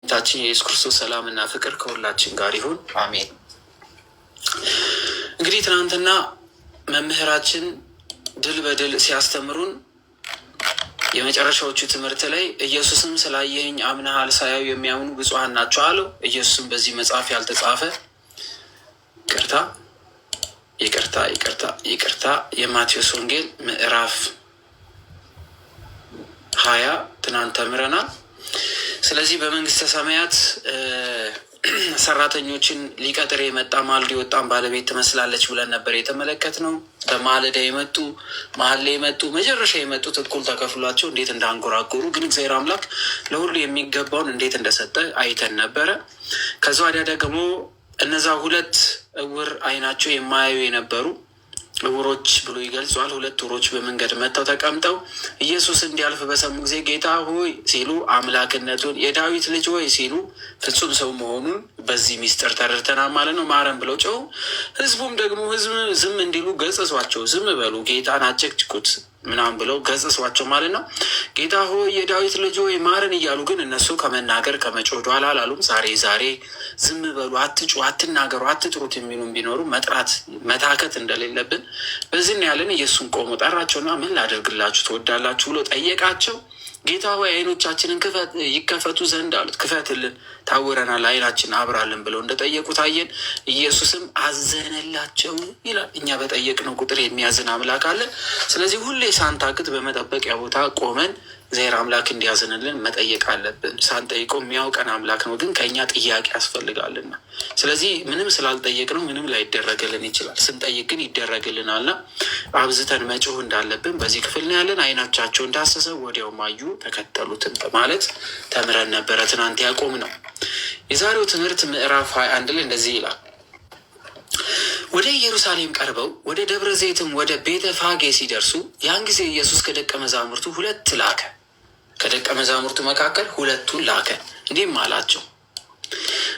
ታችን የኢየሱስ ክርስቶስ ሰላምና ፍቅር ከሁላችን ጋር ይሁን፣ አሜን። እንግዲህ ትናንትና መምህራችን ድል በድል ሲያስተምሩን የመጨረሻዎቹ ትምህርት ላይ ኢየሱስም ስላየኸኝ አምነሃል፣ ሳያዩ የሚያምኑ ብፁዓን ናቸው አለው። ኢየሱስም በዚህ መጽሐፍ ያልተጻፈ ይቅርታ የማቴዎስ ወንጌል ምዕራፍ 20 ትናንት ተምረናል። ስለዚህ በመንግስተ ሰማያት ሰራተኞችን ሊቀጥር የመጣ ማልዶ የወጣን ባለቤት ትመስላለች ብለን ነበር የተመለከትነው። በማለዳ የመጡ መሀል ላይ የመጡ መጨረሻ የመጡት እኩል ተከፍሏቸው እንዴት እንዳንጎራጎሩ፣ ግን እግዚአብሔር አምላክ ለሁሉ የሚገባውን እንዴት እንደሰጠ አይተን ነበረ። ከዛ ወዲያ ደግሞ እነዛ ሁለት እውር አይናቸው የማያዩ የነበሩ እውሮች ብሎ ይገልጿል። ሁለት እውሮች በመንገድ መጥተው ተቀምጠው ኢየሱስ እንዲያልፍ በሰሙ ጊዜ ጌታ ሆይ ሲሉ አምላክነቱን፣ የዳዊት ልጅ ሆይ ሲሉ ፍጹም ሰው መሆኑን በዚህ ሚስጥር ተረድተናል ማለት ነው። ማረን ብለው ጮሁ። ህዝቡም ደግሞ ዝም እንዲሉ ገሰጿቸው። ዝም በሉ ጌታን አጨቅጭቁት ምናምን ብለው ገሰጿቸው ማለት ነው። ጌታ ሆይ የዳዊት ልጅ ሆይ ማረን እያሉ ግን እነሱ ከመናገር ከመጮህ ኋላ አላሉም። ዛሬ ዝም በሉ፣ አትጩ፣ አትናገሩ፣ አትጥሩት የሚሉም ቢኖሩ መታከት እንደሌለብን በዚህ ያለን ኢየሱስን ቆሞ ጠራቸውና ምን ላደርግላችሁ ትወዳላችሁ ብሎ ጠየቃቸው። ጌታ ሆይ አይኖቻችንን ይከፈቱ ዘንድ አሉት። ክፈትልን፣ ታውረናል፣ አይናችን አብራልን ብለው እንደጠየቁት አየን። ኢየሱስም አዘነላቸው ይላል። እኛ በጠየቅነው ቁጥር የሚያዝን አምላክ አለን። ስለዚህ ሁሌ ሳንታክት በመጠበቂያ ቦታ ቆመን እግዚአብሔር አምላክ እንዲያዝንልን መጠየቅ አለብን። ሳንጠይቀው የሚያውቀን አምላክ ነው፣ ግን ከእኛ ጥያቄ ያስፈልጋልና። ስለዚህ ምንም ስላልጠየቅነው ምንም ላይደረግልን ይችላል። ስንጠይቅ ግን ይደረግልናልና አብዝተን መጮህ እንዳለብን በዚህ ክፍል ነው ያለን። አይናቻቸው እንዳሰሰ ወዲያው ማዩ፣ ተከተሉትን በማለት ተምረን ነበረ ትናንት ያቆም ነው። የዛሬው ትምህርት ምዕራፍ 21 ላይ እንደዚህ ይላል። ወደ ኢየሩሳሌም ቀርበው ወደ ደብረ ዘይትም ወደ ቤተ ፋጌ ሲደርሱ ያን ጊዜ ኢየሱስ ከደቀ መዛሙርቱ ሁለት ላከ። ከደቀ መዛሙርቱ መካከል ሁለቱን ላከ፣ እንዲህም አላቸው፣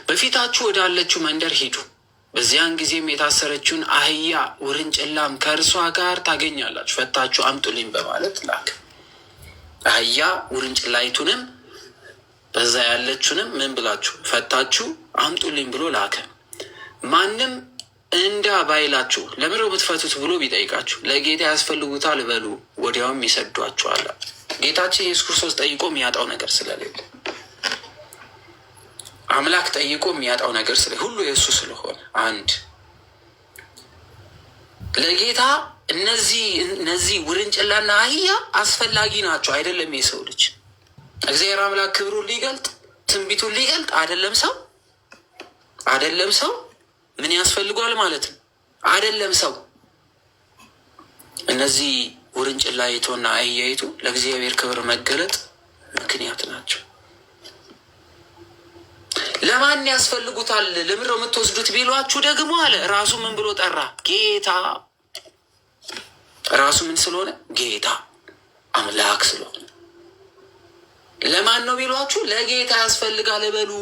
በፊታችሁ ወዳለችው መንደር ሂዱ። በዚያን ጊዜም የታሰረችውን አህያ ውርንጭላም ከእርሷ ጋር ታገኛላችሁ፣ ፈታችሁ አምጡልኝ በማለት ላከ። አህያ ውርንጭላይቱንም በዛ ያለችውንም ምን ብላችሁ ፈታችሁ አምጡልኝ ብሎ ላከ። ማንም እንዳ ባይላችሁ ለምን ነው የምትፈቱት ብሎ ቢጠይቃችሁ ለጌታ ያስፈልጉታል በሉ፣ ወዲያውም ይሰዷችኋል። ጌታችን ኢየሱስ ክርስቶስ ጠይቆ የሚያጣው ነገር ስለሌለ፣ አምላክ ጠይቆ የሚያጣው ነገር ስለ ሁሉ የእሱ ስለሆነ አንድ ለጌታ እነዚህ ውርንጭላና አህያ አስፈላጊ ናቸው። አይደለም የሰው ልጅ እግዚአብሔር አምላክ ክብሩን ሊገልጥ ትንቢቱን ሊገልጥ አይደለም ሰው ምን ያስፈልጓል ማለት ነው። አይደለም ሰው እነዚህ ውርንጭላይቱና አህያይቱ ለእግዚአብሔር ክብር መገለጥ ምክንያት ናቸው። ለማን ያስፈልጉታል ለምን ነው የምትወስዱት ቢሏችሁ ደግሞ አለ ራሱ ምን ብሎ ጠራ? ጌታ ራሱ ምን ስለሆነ? ጌታ አምላክ ስለሆነ። ለማን ነው ቢሏችሁ ለጌታ ያስፈልጋል በሉ።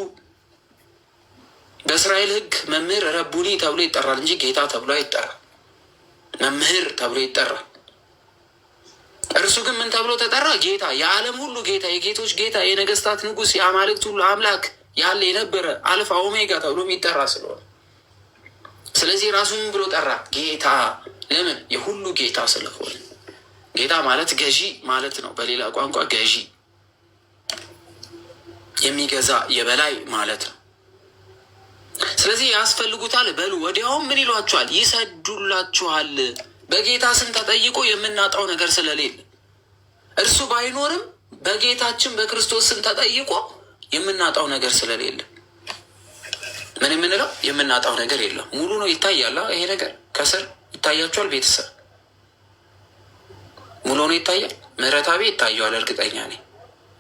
በእስራኤል ሕግ መምህር ረቡኒ ተብሎ ይጠራል እንጂ ጌታ ተብሎ አይጠራም። መምህር ተብሎ ይጠራል። እርሱ ግን ምን ተብሎ ተጠራ? ጌታ፣ የዓለም ሁሉ ጌታ፣ የጌቶች ጌታ፣ የነገስታት ንጉሥ፣ የአማልክት ሁሉ አምላክ፣ ያለ የነበረ አልፋ ኦሜጋ ተብሎ የሚጠራ ስለሆነ፣ ስለዚህ ራሱ ምን ብሎ ጠራ? ጌታ። ለምን? የሁሉ ጌታ ስለሆነ። ጌታ ማለት ገዢ ማለት ነው። በሌላ ቋንቋ ገዢ፣ የሚገዛ የበላይ ማለት ነው። ስለዚህ ያስፈልጉታል በሉ፣ ወዲያውም ምን ይሏችኋል? ይሰዱላችኋል። በጌታ ስም ተጠይቆ የምናጣው ነገር ስለሌለ፣ እርሱ ባይኖርም በጌታችን በክርስቶስ ስም ተጠይቆ የምናጣው ነገር ስለሌለ ምን የምንለው የምናጣው ነገር የለም። ሙሉ ነው። ይታያል። ይሄ ነገር ከስር ይታያችኋል። ቤተሰብ ሙሉ ነው። ይታያል። ምህረታቤ ይታየዋል። እርግጠኛ ነኝ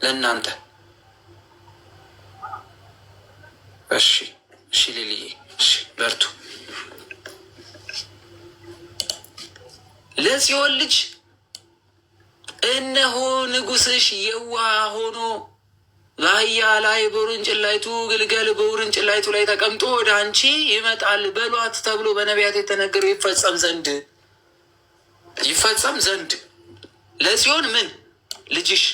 ለእናንተ። እሺ ሌልዬ፣ እሺ በርቱ። ለጽዮን ልጅ እነሆ ንጉሥሽ የዋህ ሆኖ በአህያ ላይ በውርንጭላይቱ ግልገል በውርንጭላይቱ ላይ ተቀምጦ ወደ አንቺ ይመጣል በሏት ተብሎ በነቢያት የተነገረው ይፈጸም ዘንድ ለጽዮን ምን ልጅሽ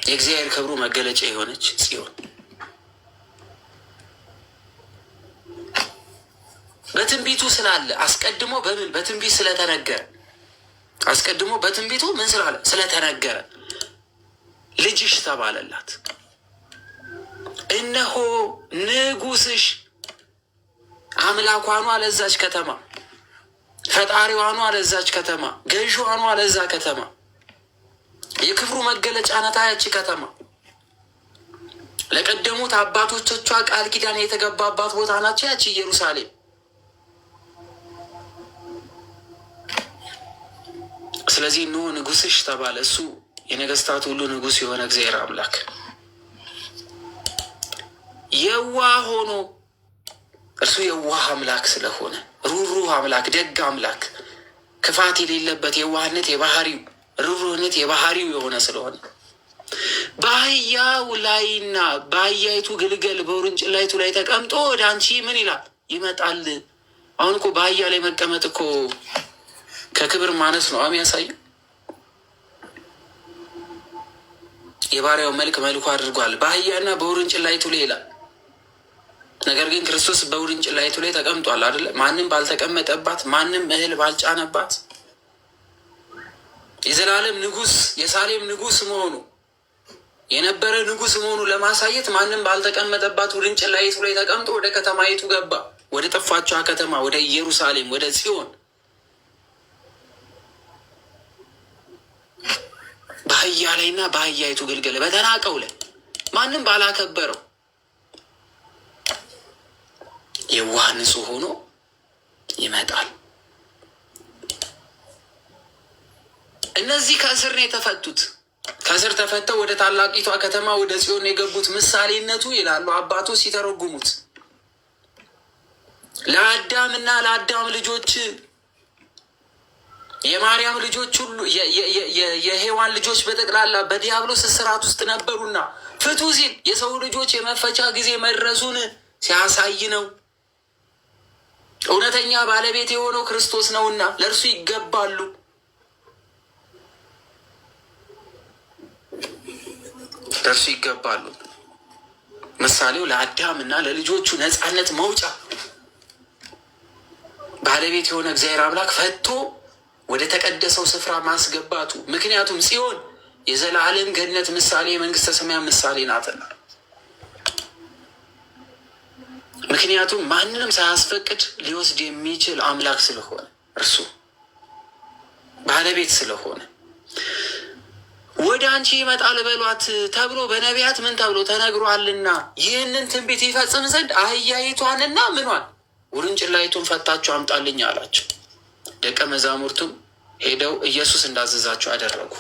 የእግዚአብሔር ክብሩ መገለጫ የሆነች ጽዮን በትንቢቱ ስላለ አስቀድሞ በትንቢት ስለተነገረ አስቀድሞ በትንቢቱ ምን ስላለ ስለተነገረ ልጅሽ ተባለላት። እነሆ ንጉስሽ አምላኳኗ ለዛች ከተማ፣ ፈጣሪዋኗ ለዛች ከተማ፣ ገዥዋኗ ለዛ ከተማ፣ የክብሩ መገለጫ ናት ያቺ ከተማ። ለቀደሙት አባቶቿ ቃል ኪዳን የተገባባት ቦታ ናቸው ያቺ ኢየሩሳሌም። ስለዚህ እነሆ ንጉስሽ ተባለ። እሱ የነገስታት ሁሉ ንጉስ የሆነ እግዚአብሔር አምላክ የዋህ ሆኖ እርሱ የዋህ አምላክ ስለሆነ ሩሩህ አምላክ፣ ደግ አምላክ፣ ክፋት የሌለበት የዋህነት የባህሪው ሩሩህነት የባህሪው የሆነ ስለሆነ በአህያው ላይና በአህያይቱ ግልገል በውርንጭላይቱ ላይ ተቀምጦ ወደ አንቺ ምን ይላል ይመጣል። አሁን እኮ በአህያ ላይ መቀመጥ እኮ ከክብር ማነስ ነው የሚያሳየው። የባሪያው መልኩ አድርጓል በአህያና በውርንጭላይቱ ላይ ይላል። ነገር ግን ክርስቶስ በውርንጭላይቱ ላይ ተቀምጧል አይደለ? ማንም ባልተቀመጠባት፣ ማንም እህል ባልጫነባት የዘላለም ንጉስ የሳሌም ንጉስ መሆኑ የነበረ ንጉስ መሆኑ ለማሳየት ማንም ባልተቀመጠባት ውርንጭላይቱ ላይ ተቀምጦ ወደ ከተማይቱ ገባ። ወደ ጠፋችዋ ከተማ ወደ ኢየሩሳሌም ወደ ጽዮን በአህያ ላይና በአህያይቱ ግልገል በተናቀው ላይ ማንም ባላከበረው የዋህ ንጹህ ሆኖ ይመጣል። እነዚህ ከእስር ነው የተፈቱት። ከእስር ተፈተው ወደ ታላቂቷ ከተማ ወደ ጽዮን የገቡት ምሳሌነቱ ይላሉ አባቶች ሲተረጉሙት ለአዳም እና ለአዳም ልጆች የማርያም ልጆች ሁሉ የሔዋን ልጆች በጠቅላላ በዲያብሎስ እስራት ውስጥ ነበሩና ፍቱ ሲል የሰው ልጆች የመፈቻ ጊዜ መድረሱን ሲያሳይ ነው። እውነተኛ ባለቤት የሆነው ክርስቶስ ነውና ለእርሱ ይገባሉ። ለእርሱ ይገባሉ። ምሳሌው ለአዳም እና ለልጆቹ ነፃነት መውጫ ባለቤት የሆነ እግዚአብሔር አምላክ ፈቶ ወደ ተቀደሰው ስፍራ ማስገባቱ። ምክንያቱም ጽዮን የዘላለም ገነት ምሳሌ የመንግስተ ሰማያት ምሳሌ ናትና። ምክንያቱም ማንንም ሳያስፈቅድ ሊወስድ የሚችል አምላክ ስለሆነ እርሱ ባለቤት ስለሆነ ወደ አንቺ ይመጣል በሏት ተብሎ በነቢያት ምን ተብሎ ተነግሯልና ይህንን ትንቢት ይፈጽም ዘንድ አህያይቷንና ምኗን ውርንጭላይቱን ፈታችሁ አምጣልኝ አላቸው። ደቀ መዛሙርቱም ሄደው ኢየሱስ እንዳዘዛቸው አደረጉ።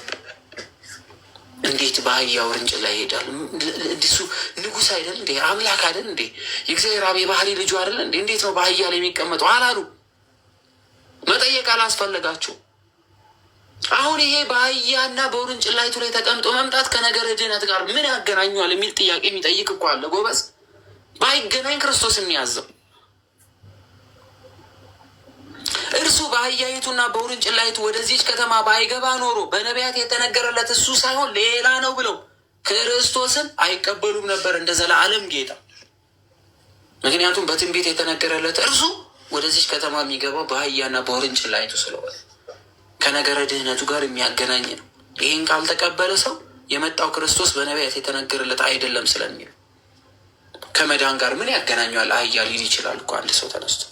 እንዴት በአህያ ውርንጭላ ይሄዳል? እሱ ንጉሥ አይደል እንዴ? አምላክ አይደል እንዴ? የእግዚአብሔር አብ የባህሪ ልጁ አይደል እንዴ? እንዴት ነው በአህያ ላይ የሚቀመጠው አላሉ። መጠየቅ አላስፈለጋቸው። አሁን ይሄ በአህያና በውርንጭላይቱ ላይ ተቀምጦ መምጣት ከነገረ ድህነት ጋር ምን ያገናኘዋል የሚል ጥያቄ የሚጠይቅ እኮ አለ ጎበዝ። ባይገናኝ ክርስቶስ የሚያዘው እርሱ በአህያይቱና በውርንጭላይቱ ወደዚች ከተማ ባይገባ ኖሮ በነቢያት የተነገረለት እሱ ሳይሆን ሌላ ነው ብለው ክርስቶስን አይቀበሉም ነበር እንደ ዘላለም ጌታ። ምክንያቱም በትንቢት የተነገረለት እርሱ ወደዚች ከተማ የሚገባው በአህያና በውርንጭላይቱ ስለሆነ ከነገረ ድህነቱ ጋር የሚያገናኝ ነው። ይህን ካልተቀበለ ሰው የመጣው ክርስቶስ በነቢያት የተነገረለት አይደለም ስለሚል ከመዳን ጋር ምን ያገናኘዋል አህያ ሊል ይችላል እኮ አንድ ሰው ተነስቶ።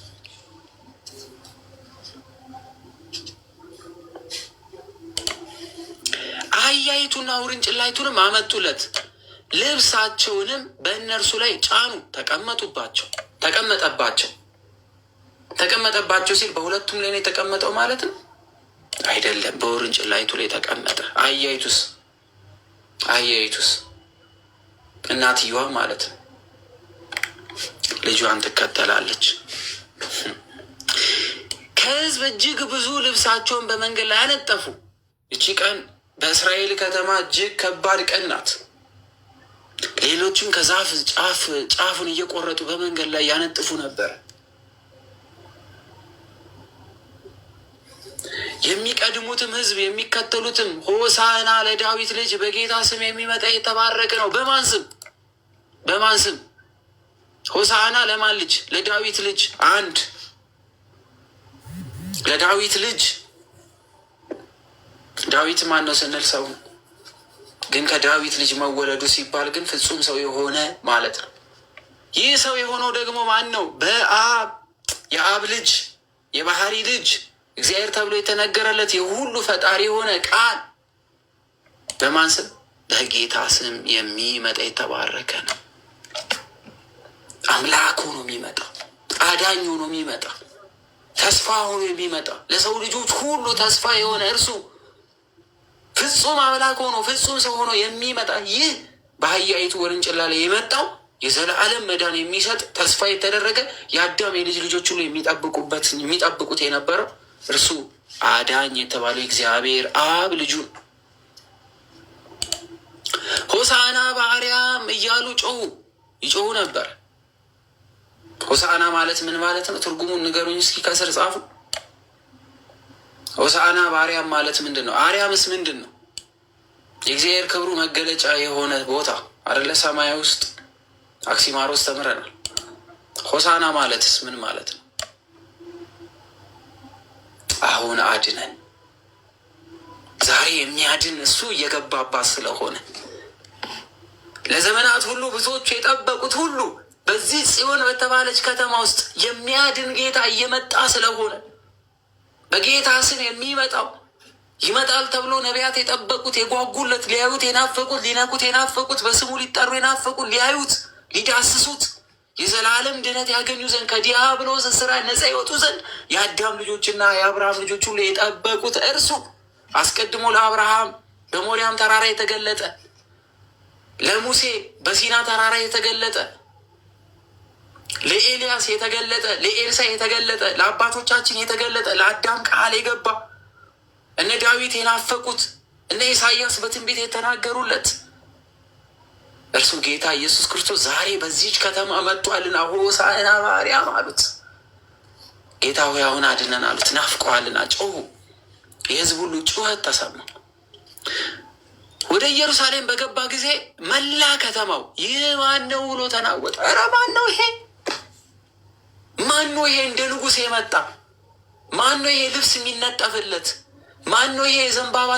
አህያይቱና ውርንጭላይቱንም አመጡለት፣ ልብሳቸውንም በእነርሱ ላይ ጫኑ፣ ተቀመጠባቸው ሲል በሁለቱም ላይ ነው የተቀመጠው ማለት ነው አይደለም። በውርንጭላይቱ ላይ ተቀመጠ። አህያይቱስ እናትየዋ ማለት ነው ልጇን ትከተላለች። ከሕዝብ እጅግ ብዙ ልብሳቸውን በመንገድ ላይ አነጠፉ። እቺ ቀን በእስራኤል ከተማ እጅግ ከባድ ቀን ናት። ሌሎችም ከዛፍ ጫፉን እየቆረጡ በመንገድ ላይ ያነጥፉ ነበር። የሚቀድሙትም ሕዝብ የሚከተሉትም ሆሳዕና ለዳዊት ልጅ በጌታ ስም የሚመጣ የተባረከ ነው። በማን ስም? በማን ስም? ሆሳዕና ለማን ልጅ? ለዳዊት ልጅ። አንድ ለዳዊት ልጅ። ዳዊት ማን ነው ስንል ሰው ነው። ግን ከዳዊት ልጅ መወለዱ ሲባል ግን ፍጹም ሰው የሆነ ማለት ነው። ይህ ሰው የሆነው ደግሞ ማን ነው? በአብ የአብ ልጅ የባህሪ ልጅ እግዚአብሔር ተብሎ የተነገረለት የሁሉ ፈጣሪ የሆነ ቃል በማን ስም? በጌታ ስም የሚመጣ የተባረከ ነው። አምላክ ሆኖ የሚመጣ፣ አዳኝ ሆኖ የሚመጣ፣ ተስፋ ሆኖ የሚመጣ፣ ለሰው ልጆች ሁሉ ተስፋ የሆነ እርሱ ፍጹም አምላክ ሆኖ ፍጹም ሰው ሆኖ የሚመጣ ይህ በአህያይቱ ውርንጭላ ላይ የመጣው የዘላለም መዳን የሚሰጥ ተስፋ የተደረገ የአዳም የልጅ ልጆች ሁሉ የሚጠብቁት የነበረው እርሱ አዳኝ የተባለው እግዚአብሔር አብ ልጁ ሆሳዕና በአርያም እያሉ ይጮሁ ነበር። ሆሳዕና ማለት ምን ማለት ነው? ትርጉሙን ንገሩኝ እስኪ ከስር ጻፉ። ሆሳዕና በአርያም ማለት ምንድን ነው? አርያምስ ምንድን ነው? የእግዚአብሔር ክብሩ መገለጫ የሆነ ቦታ አደለ? ሰማይ ውስጥ አክሲማሮስ ተምረናል። ሆሳዕና ማለትስ ምን ማለት ነው? አሁን አድነን። ዛሬ የሚያድን እሱ እየገባባት ስለሆነ ለዘመናት ሁሉ ብዙዎቹ የጠበቁት ሁሉ በዚህ ጽዮን በተባለች ከተማ ውስጥ የሚያድን ጌታ እየመጣ ስለሆነ በጌታ ስም የሚመጣው ይመጣል ተብሎ ነቢያት የጠበቁት የጓጉለት፣ ሊያዩት የናፈቁት፣ ሊነኩት የናፈቁት፣ በስሙ ሊጠሩ የናፈቁት፣ ሊያዩት ሊዳስሱት የዘላለም ድነት ያገኙ ዘንድ ከዲያብሎስ እስራት ነፃ ይወጡ ዘንድ የአዳም ልጆችና የአብርሃም ልጆች ሁሉ የጠበቁት እርሱ አስቀድሞ ለአብርሃም በሞሪያም ተራራ የተገለጠ፣ ለሙሴ በሲና ተራራ የተገለጠ፣ ለኤልያስ የተገለጠ፣ ለኤልሳ የተገለጠ፣ ለአባቶቻችን የተገለጠ፣ ለአዳም ቃል የገባ፣ እነ ዳዊት የናፈቁት፣ እነ ኢሳያስ በትንቢት የተናገሩለት እርሱ ጌታ ኢየሱስ ክርስቶስ ዛሬ በዚች ከተማ መጥቷልና ሆሳዕና በአርያም አሉት። ጌታ ሆይ አሁን አድነን አሉት። ናፍቀዋልና ጮሁ። የሕዝብ ሁሉ ጩኸት ተሰማ። ወደ ኢየሩሳሌም በገባ ጊዜ መላ ከተማው ይህ ማን ነው ብሎ ተናወጠ። ኧረ ማን ነው ይሄ? ማን ነው ይሄ? እንደ ንጉሥ የመጣ ማን ነው ይሄ? ልብስ የሚነጠፍለት ማን ነው ይሄ? ዘንባባ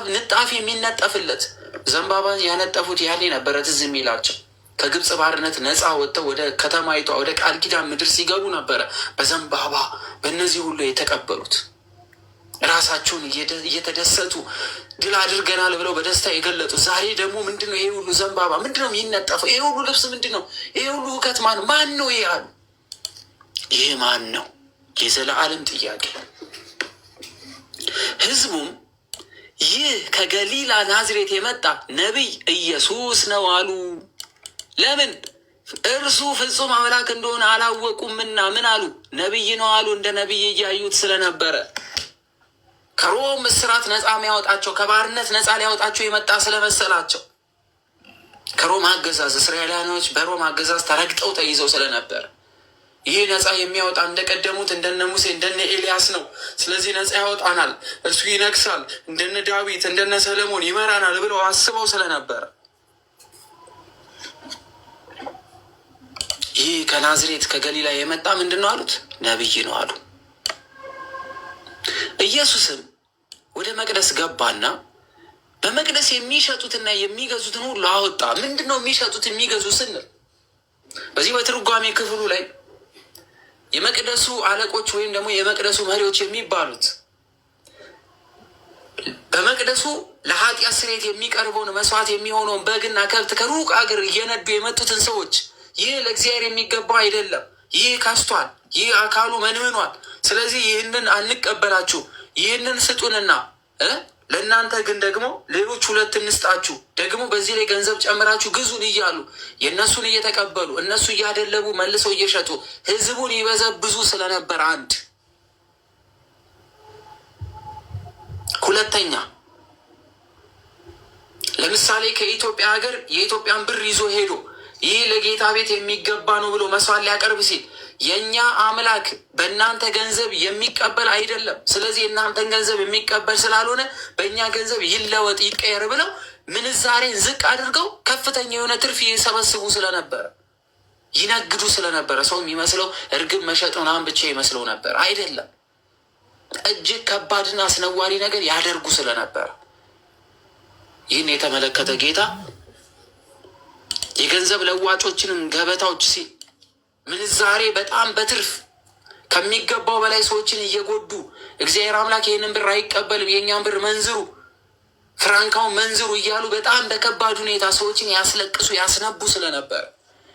ንጣፊ የሚነጠፍለት። ዘንባባ ያነጠፉት ያኔ ነበረ ትዝ የሚላቸው ከግብፅ ባርነት ነፃ ወጥተው ወደ ከተማይቷ ወደ ቃል ኪዳን ምድር ሲገቡ ነበረ በዘንባባ በእነዚህ ሁሉ የተቀበሉት። ራሳቸውን እየተደሰቱ ድል አድርገናል ብለው በደስታ የገለጡት። ዛሬ ደግሞ ምንድን ነው ይሄ ሁሉ ዘንባባ? ምንድን ነው የሚነጠፈው? ይሄ ሁሉ ልብስ ምንድን ነው? ይሄ ሁሉ እውቀት ማን ነው ይሄ አሉ። ይህ ማን ነው? የዘላለም ጥያቄ። ህዝቡም ይህ ከገሊላ ናዝሬት የመጣ ነቢይ ኢየሱስ ነው አሉ። ለምን? እርሱ ፍጹም አምላክ እንደሆነ አላወቁምና ምን አሉ? ነቢይ ነው አሉ። እንደ ነቢይ እያዩት ስለነበረ ከሮም እስራት ነፃ የሚያወጣቸው ከባርነት ነፃ ሊያወጣቸው የመጣ ስለመሰላቸው ከሮም አገዛዝ እስራኤላውያኖች በሮም አገዛዝ ተረግጠው ተይዘው ስለነበረ ይህ ነፃ የሚያወጣ እንደቀደሙት እንደነ ሙሴ እንደነ ኤልያስ ነው። ስለዚህ ነፃ ያወጣናል፣ እርሱ ይነግሳል፣ እንደነ ዳዊት እንደነ ሰለሞን ይመራናል ብለው አስበው ስለነበረ ይህ ከናዝሬት ከገሊላ የመጣ ምንድን ነው አሉት? ነቢይ ነው አሉ። ኢየሱስም ወደ መቅደስ ገባና በመቅደስ የሚሸጡትና የሚገዙትን ሁሉ አወጣ። ምንድን ነው የሚሸጡት የሚገዙ ስንል በዚህ በትርጓሜ ክፍሉ ላይ የመቅደሱ አለቆች ወይም ደግሞ የመቅደሱ መሪዎች የሚባሉት በመቅደሱ ለኃጢአት ስርየት የሚቀርበውን መስዋዕት የሚሆነውን በግና ከብት ከሩቅ አገር እየነዱ የመጡትን ሰዎች ይህ ለእግዚአብሔር የሚገባ አይደለም፣ ይህ ከስቷል፣ ይህ አካሉ መንምኗል፣ ስለዚህ ይህንን አንቀበላችሁ፣ ይህንን ስጡንና ለእናንተ ግን ደግሞ ሌሎች 2 እንስጣችሁ፣ ደግሞ በዚህ ላይ ገንዘብ ጨምራችሁ ግዙን እያሉ የእነሱን እየተቀበሉ እነሱ እያደለቡ መልሰው እየሸጡ ህዝቡን ይበዘብዙ ስለነበር አንድ። ሁለተኛ ለምሳሌ ከኢትዮጵያ ሀገር የኢትዮጵያን ብር ይዞ ሄዶ ይህ ለጌታ ቤት የሚገባ ነው ብሎ መስዋዕት ሊያቀርብ ሲል የእኛ አምላክ በእናንተ ገንዘብ የሚቀበል አይደለም፣ ስለዚህ እናንተን ገንዘብ የሚቀበል ስላልሆነ በእኛ ገንዘብ ይለወጥ ይቀየር ብለው ምንዛሬን ዝቅ አድርገው ከፍተኛ የሆነ ትርፍ ይሰበስቡ ስለነበረ ይነግዱ ስለነበረ ሰው የሚመስለው እርግብ መሸጥ ምናምን ብቻ ይመስለው ነበር። አይደለም፣ እጅግ ከባድና አስነዋሪ ነገር ያደርጉ ስለነበረ ይህን የተመለከተ ጌታ የገንዘብ ለዋጮችንም ገበታዎች ሲል ምንዛሬ በጣም በትርፍ ከሚገባው በላይ ሰዎችን እየጎዱ እግዚአብሔር አምላክ ይህንን ብር አይቀበልም፣ የእኛን ብር መንዝሩ፣ ፍራንካውን መንዝሩ እያሉ በጣም በከባድ ሁኔታ ሰዎችን ያስለቅሱ ያስነቡ ስለነበረ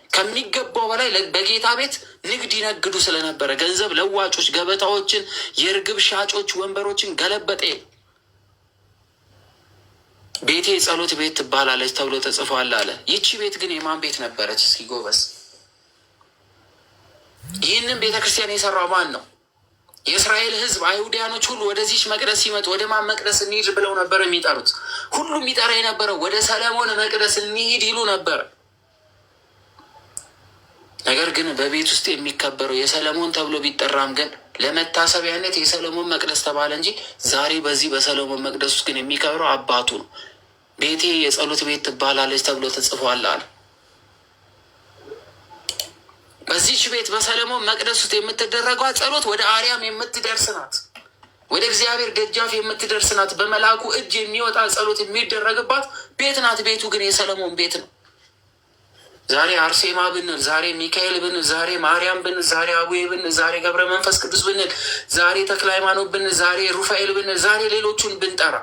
ከሚገባው በላይ በጌታ ቤት ንግድ ይነግዱ ስለነበረ ገንዘብ ለዋጮች ገበታዎችን፣ የእርግብ ሻጮች ወንበሮችን ገለበጠ። ቤቴ የጸሎት ቤት ትባላለች ተብሎ ተጽፏል አለ። ይቺ ቤት ግን የማን ቤት ነበረች? እስኪ ጎበዝ፣ ይህንን ቤተ ክርስቲያን የሰራው ማን ነው? የእስራኤል ሕዝብ አይሁዳያኖች ሁሉ ወደዚች መቅደስ ሲመጡ ወደ ማን መቅደስ እንሂድ ብለው ነበር የሚጠሩት? ሁሉም የሚጠራ የነበረው ወደ ሰለሞን መቅደስ እንሂድ ይሉ ነበር። ነገር ግን በቤት ውስጥ የሚከበረው የሰለሞን ተብሎ ቢጠራም ግን ለመታሰቢያነት የሰለሞን መቅደስ ተባለ እንጂ ዛሬ በዚህ በሰለሞን መቅደስ ውስጥ ግን የሚከብረው አባቱ ነው። ቤቴ የጸሎት ቤት ትባላለች ተብሎ ተጽፏል አለ። በዚች ቤት በሰለሞን መቅደስ ውስጥ የምትደረገው ጸሎት ወደ አርያም የምትደርስ ናት። ወደ እግዚአብሔር ደጃፍ የምትደርስ ናት። በመልአኩ እጅ የሚወጣ ጸሎት የሚደረግባት ቤት ናት። ቤቱ ግን የሰለሞን ቤት ነው። ዛሬ አርሴማ ብንል፣ ዛሬ ሚካኤል ብንል፣ ዛሬ ማርያም ብንል፣ ዛሬ አቡዬ ብንል፣ ዛሬ ገብረ መንፈስ ቅዱስ ብንል፣ ዛሬ ተክለ ሃይማኖት ብንል፣ ዛሬ ሩፋኤል ብንል፣ ዛሬ ሌሎቹን ብንጠራ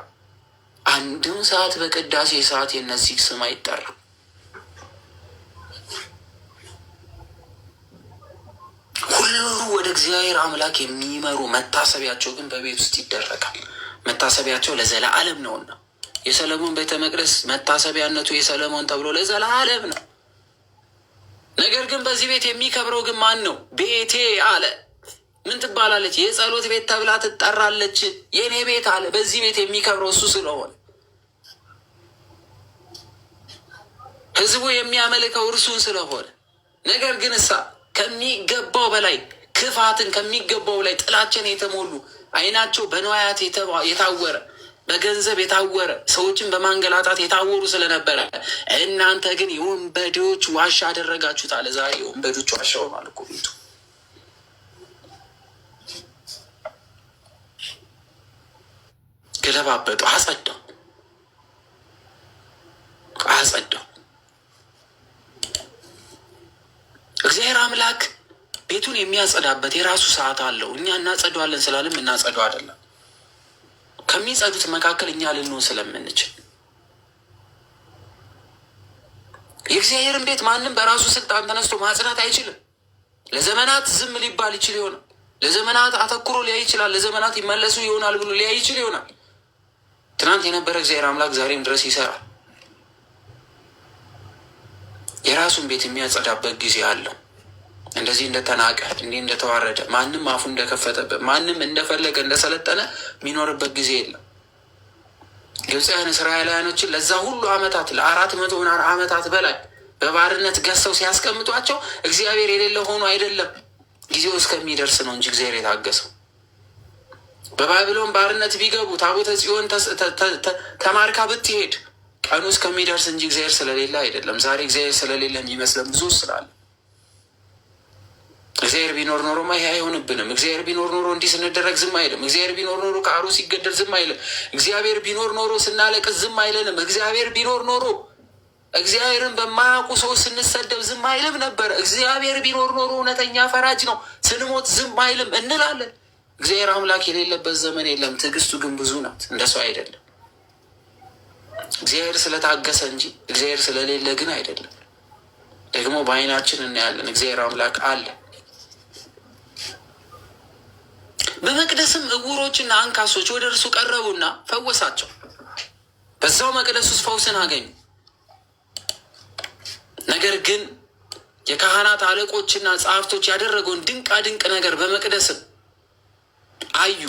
አንድም ሰዓት በቅዳሴ ሰዓት የነዚህ ስም አይጠራም። ሁሉ ወደ እግዚአብሔር አምላክ የሚመሩ መታሰቢያቸው ግን በቤት ውስጥ ይደረጋል። መታሰቢያቸው ለዘላለም ነውና የሰለሞን ቤተ መቅደስ መታሰቢያነቱ የሰለሞን ተብሎ ለዘላለም ነው። ነገር ግን በዚህ ቤት የሚከብረው ግን ማን ነው? ቤቴ አለ። ምን ትባላለች? የጸሎት ቤት ተብላ ትጠራለች። የእኔ ቤት አለ። በዚህ ቤት የሚከብረው እሱ ስለሆነ ሕዝቡ የሚያመልከው እርሱን ስለሆነ፣ ነገር ግን እሳ ከሚገባው በላይ ክፋትን ከሚገባው በላይ ጥላችን የተሞሉ ዓይናቸው በንዋያት የታወረ በገንዘብ የታወረ ሰዎችን በማንገላታት የታወሩ ስለነበረ እናንተ ግን የወንበዴዎች ዋሻ አደረጋችሁት አለ። ዛሬ የወንበዴዎች ዋሻ ሆኗል እኮ ቤቱ። ገለባበጡ፣ አጸዳው። እግዚአብሔር አምላክ ቤቱን የሚያጸዳበት የራሱ ሰዓት አለው። እኛ እናጸደዋለን ስላለም እናጸደው አይደለም። ከሚጸዱት መካከል እኛ ልንሆን ስለምንችል የእግዚአብሔርን ቤት ማንም በራሱ ስልጣን ተነስቶ ማጽዳት አይችልም። ለዘመናት ዝም ሊባል ይችል ይሆናል። ለዘመናት አተኩሮ ሊያይ ይችላል። ለዘመናት ይመለሱ ይሆናል ብሎ ሊያይ ይችል ይሆናል። ትናንት የነበረ እግዚአብሔር አምላክ ዛሬም ድረስ ይሰራል። የራሱን ቤት የሚያጸዳበት ጊዜ አለው። እንደዚህ እንደተናቀ እንዲህ እንደተዋረደ ማንም አፉ እንደከፈተበት ማንም እንደፈለገ እንደሰለጠነ የሚኖርበት ጊዜ የለም። ግብፃውያን እስራኤላውያኖችን ለዛ ሁሉ ዓመታት ለ400 ዓመታት በላይ በባርነት ገዝተው ሲያስቀምጧቸው እግዚአብሔር የሌለ ሆኖ አይደለም፣ ጊዜው እስከሚደርስ ነው እንጂ እግዚአብሔር የታገሰው። በባቢሎን ባርነት ቢገቡ ታቦተ ጽዮን ተማርካ ብትሄድ ቀኑ እስከሚደርስ እንጂ እግዚአብሔር ስለሌለ አይደለም። ዛሬ እግዚአብሔር ስለሌለ የሚመስለን ብዙ ስላለ እግዚአብሔር ቢኖር ኖሮማ ይሄ አይሆንብንም። እግዚአብሔር ቢኖር ኖሮ እንዲህ ስንደረግ ዝም አይልም። እግዚአብሔር ቢኖር ኖሮ ከአሩ ሲገደል ዝም አይልም። እግዚአብሔር ቢኖር ኖሮ ስናለቅስ ዝም አይለንም። እግዚአብሔር ቢኖር ኖሮ እግዚአብሔርን በማያውቁ ሰዎች ስንሰደብ ዝም አይልም ነበረ። እግዚአብሔር ቢኖር ኖሮ እውነተኛ ፈራጅ ነው፣ ስንሞት ዝም አይልም እንላለን። እግዚአብሔር አምላክ የሌለበት ዘመን የለም። ትዕግስቱ ግን ብዙ ናት፣ እንደ ሰው አይደለም። እግዚአብሔር ስለታገሰ እንጂ እግዚአብሔር ስለሌለ ግን አይደለም። ደግሞ በዓይናችን እናያለን እግዚአብሔር አምላክ አለ። በመቅደስም እውሮችና አንካሶች ወደ እርሱ ቀረቡና ፈወሳቸው። በዛው መቅደስ ውስጥ ፈውስን አገኙ። ነገር ግን የካህናት አለቆችና ጸሐፍቶች ያደረገውን ድንቃ ድንቅ ነገር በመቅደስም አዩ።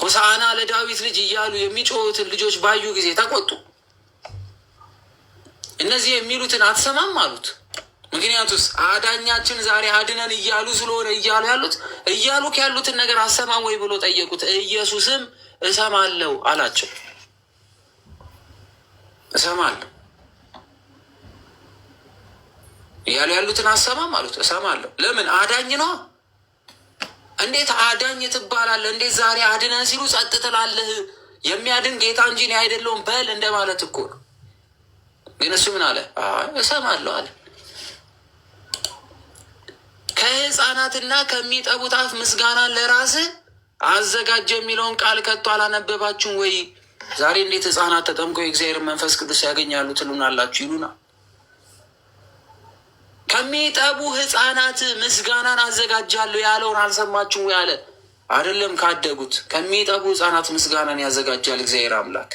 ሆሳዕና ለዳዊት ልጅ እያሉ የሚጮሁትን ልጆች ባዩ ጊዜ ተቆጡ። እነዚህ የሚሉትን አትሰማም አሉት። ምክንያቱስ አዳኛችን ዛሬ አድነን እያሉ ስለሆነ ያሉትን ነገር አሰማም ወይ ብሎ ጠየቁት። ኢየሱስም እሰማለሁ አላቸው። እሰማለሁ እያሉ ያሉትን አሰማም አሉት። እሰማለሁ። ለምን? አዳኝ ነው። እንዴት አዳኝ ትባላለህ? እንዴት ዛሬ አድነን ሲሉ ጸጥ ትላለህ? የሚያድን ጌታ እንጂ እኔ አይደለሁም በል እንደማለት እኮ ነው። ግን እሱ ምን አለ? እሰማለሁ አለ። ከሕፃናትና ከሚጠቡት አፍ ምስጋና ለራስህ አዘጋጀ የሚለውን ቃል ከቶ አላነበባችሁም ወይ? ዛሬ እንዴት ሕፃናት ተጠምቀው የእግዚአብሔር መንፈስ ቅዱስ ያገኛሉ ትሉናላችሁ? ይሉና ከሚጠቡ ሕፃናት ምስጋናን አዘጋጃለሁ ያለውን አልሰማችሁም ወይ አለ። አይደለም ካደጉት ከሚጠቡ ሕፃናት ምስጋናን ያዘጋጃል እግዚአብሔር አምላክ።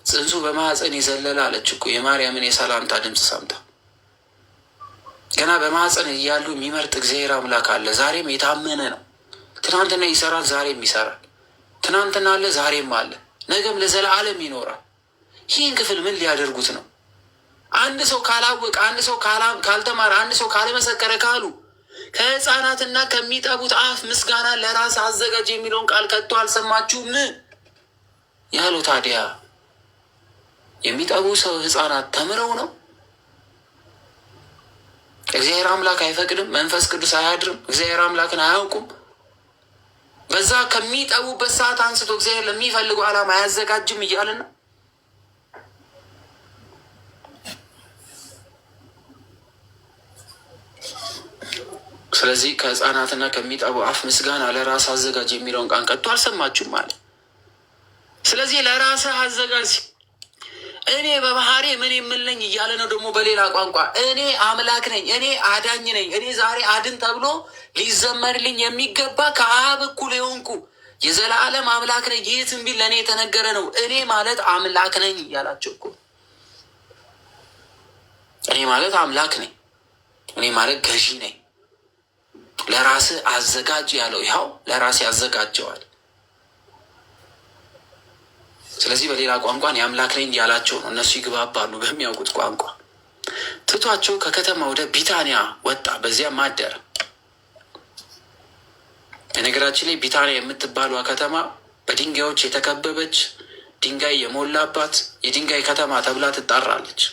ጽንሱ በማህፀን የዘለለ አለች እኮ የማርያምን የሰላምታ ድምፅ ሰምታ። ገና በማህፀን እያሉ የሚመርጥ እግዚአብሔር አምላክ አለ። ዛሬም የታመነ ነው። ትናንትና ይሰራል፣ ዛሬም ይሰራል። ትናንትና አለ፣ ዛሬም አለ፣ ነገም ለዘላለም ይኖራል። ይህን ክፍል ምን ሊያደርጉት ነው? አንድ ሰው ካላወቀ፣ አንድ ሰው ካልተማረ፣ አንድ ሰው ካልመሰከረ ካሉ ከሕፃናትና ከሚጠቡት አፍ ምስጋና ለራስ አዘጋጅ የሚለውን ቃል ከቶ አልሰማችሁም ያሉ። ታዲያ የሚጠቡ ሰው ሕፃናት ተምረው ነው? እግዚአብሔር አምላክ አይፈቅድም? መንፈስ ቅዱስ አያድርም? እግዚአብሔር አምላክን አያውቁም? በዛ ከሚጠቡበት ሰዓት አንስቶ እግዚአብሔር ለሚፈልገው ዓላማ አያዘጋጅም እያልን ነው። ስለዚህ ከሕፃናትና ከሚጠቡ አፍ ምስጋና ለራስ አዘጋጅ የሚለውን ቃል ከቶ አልሰማችሁም አለ። ስለዚህ ለራስህ አዘጋጅ። እኔ በባህሪ ምን የምለኝ እያለ ነው። ደግሞ በሌላ ቋንቋ እኔ አምላክ ነኝ፣ እኔ አዳኝ ነኝ፣ እኔ ዛሬ አድን ተብሎ ሊዘመርልኝ የሚገባ ከአብ እኩል የሆንኩ የዘላለም አምላክ ነኝ። ይህ ትንቢት ለእኔ የተነገረ ነው። እኔ ማለት አምላክ ነኝ እያላቸው እኮ እኔ ማለት አምላክ ነኝ፣ እኔ ማለት ገዢ ነኝ። ለራስህ አዘጋጅ ያለው ይኸው ለራሴ ያዘጋጀዋል። ስለዚህ በሌላ ቋንቋን የአምላክ ነኝ ያላቸው ነው። እነሱ ይግባባሉ በሚያውቁት ቋንቋ። ትቷቸው ከከተማ ወደ ቢታንያ ወጣ፣ በዚያም አደረ። በነገራችን ላይ ቢታንያ የምትባሏ ከተማ በድንጋዮች የተከበበች ድንጋይ የሞላባት የድንጋይ ከተማ ተብላ ትጣራለች።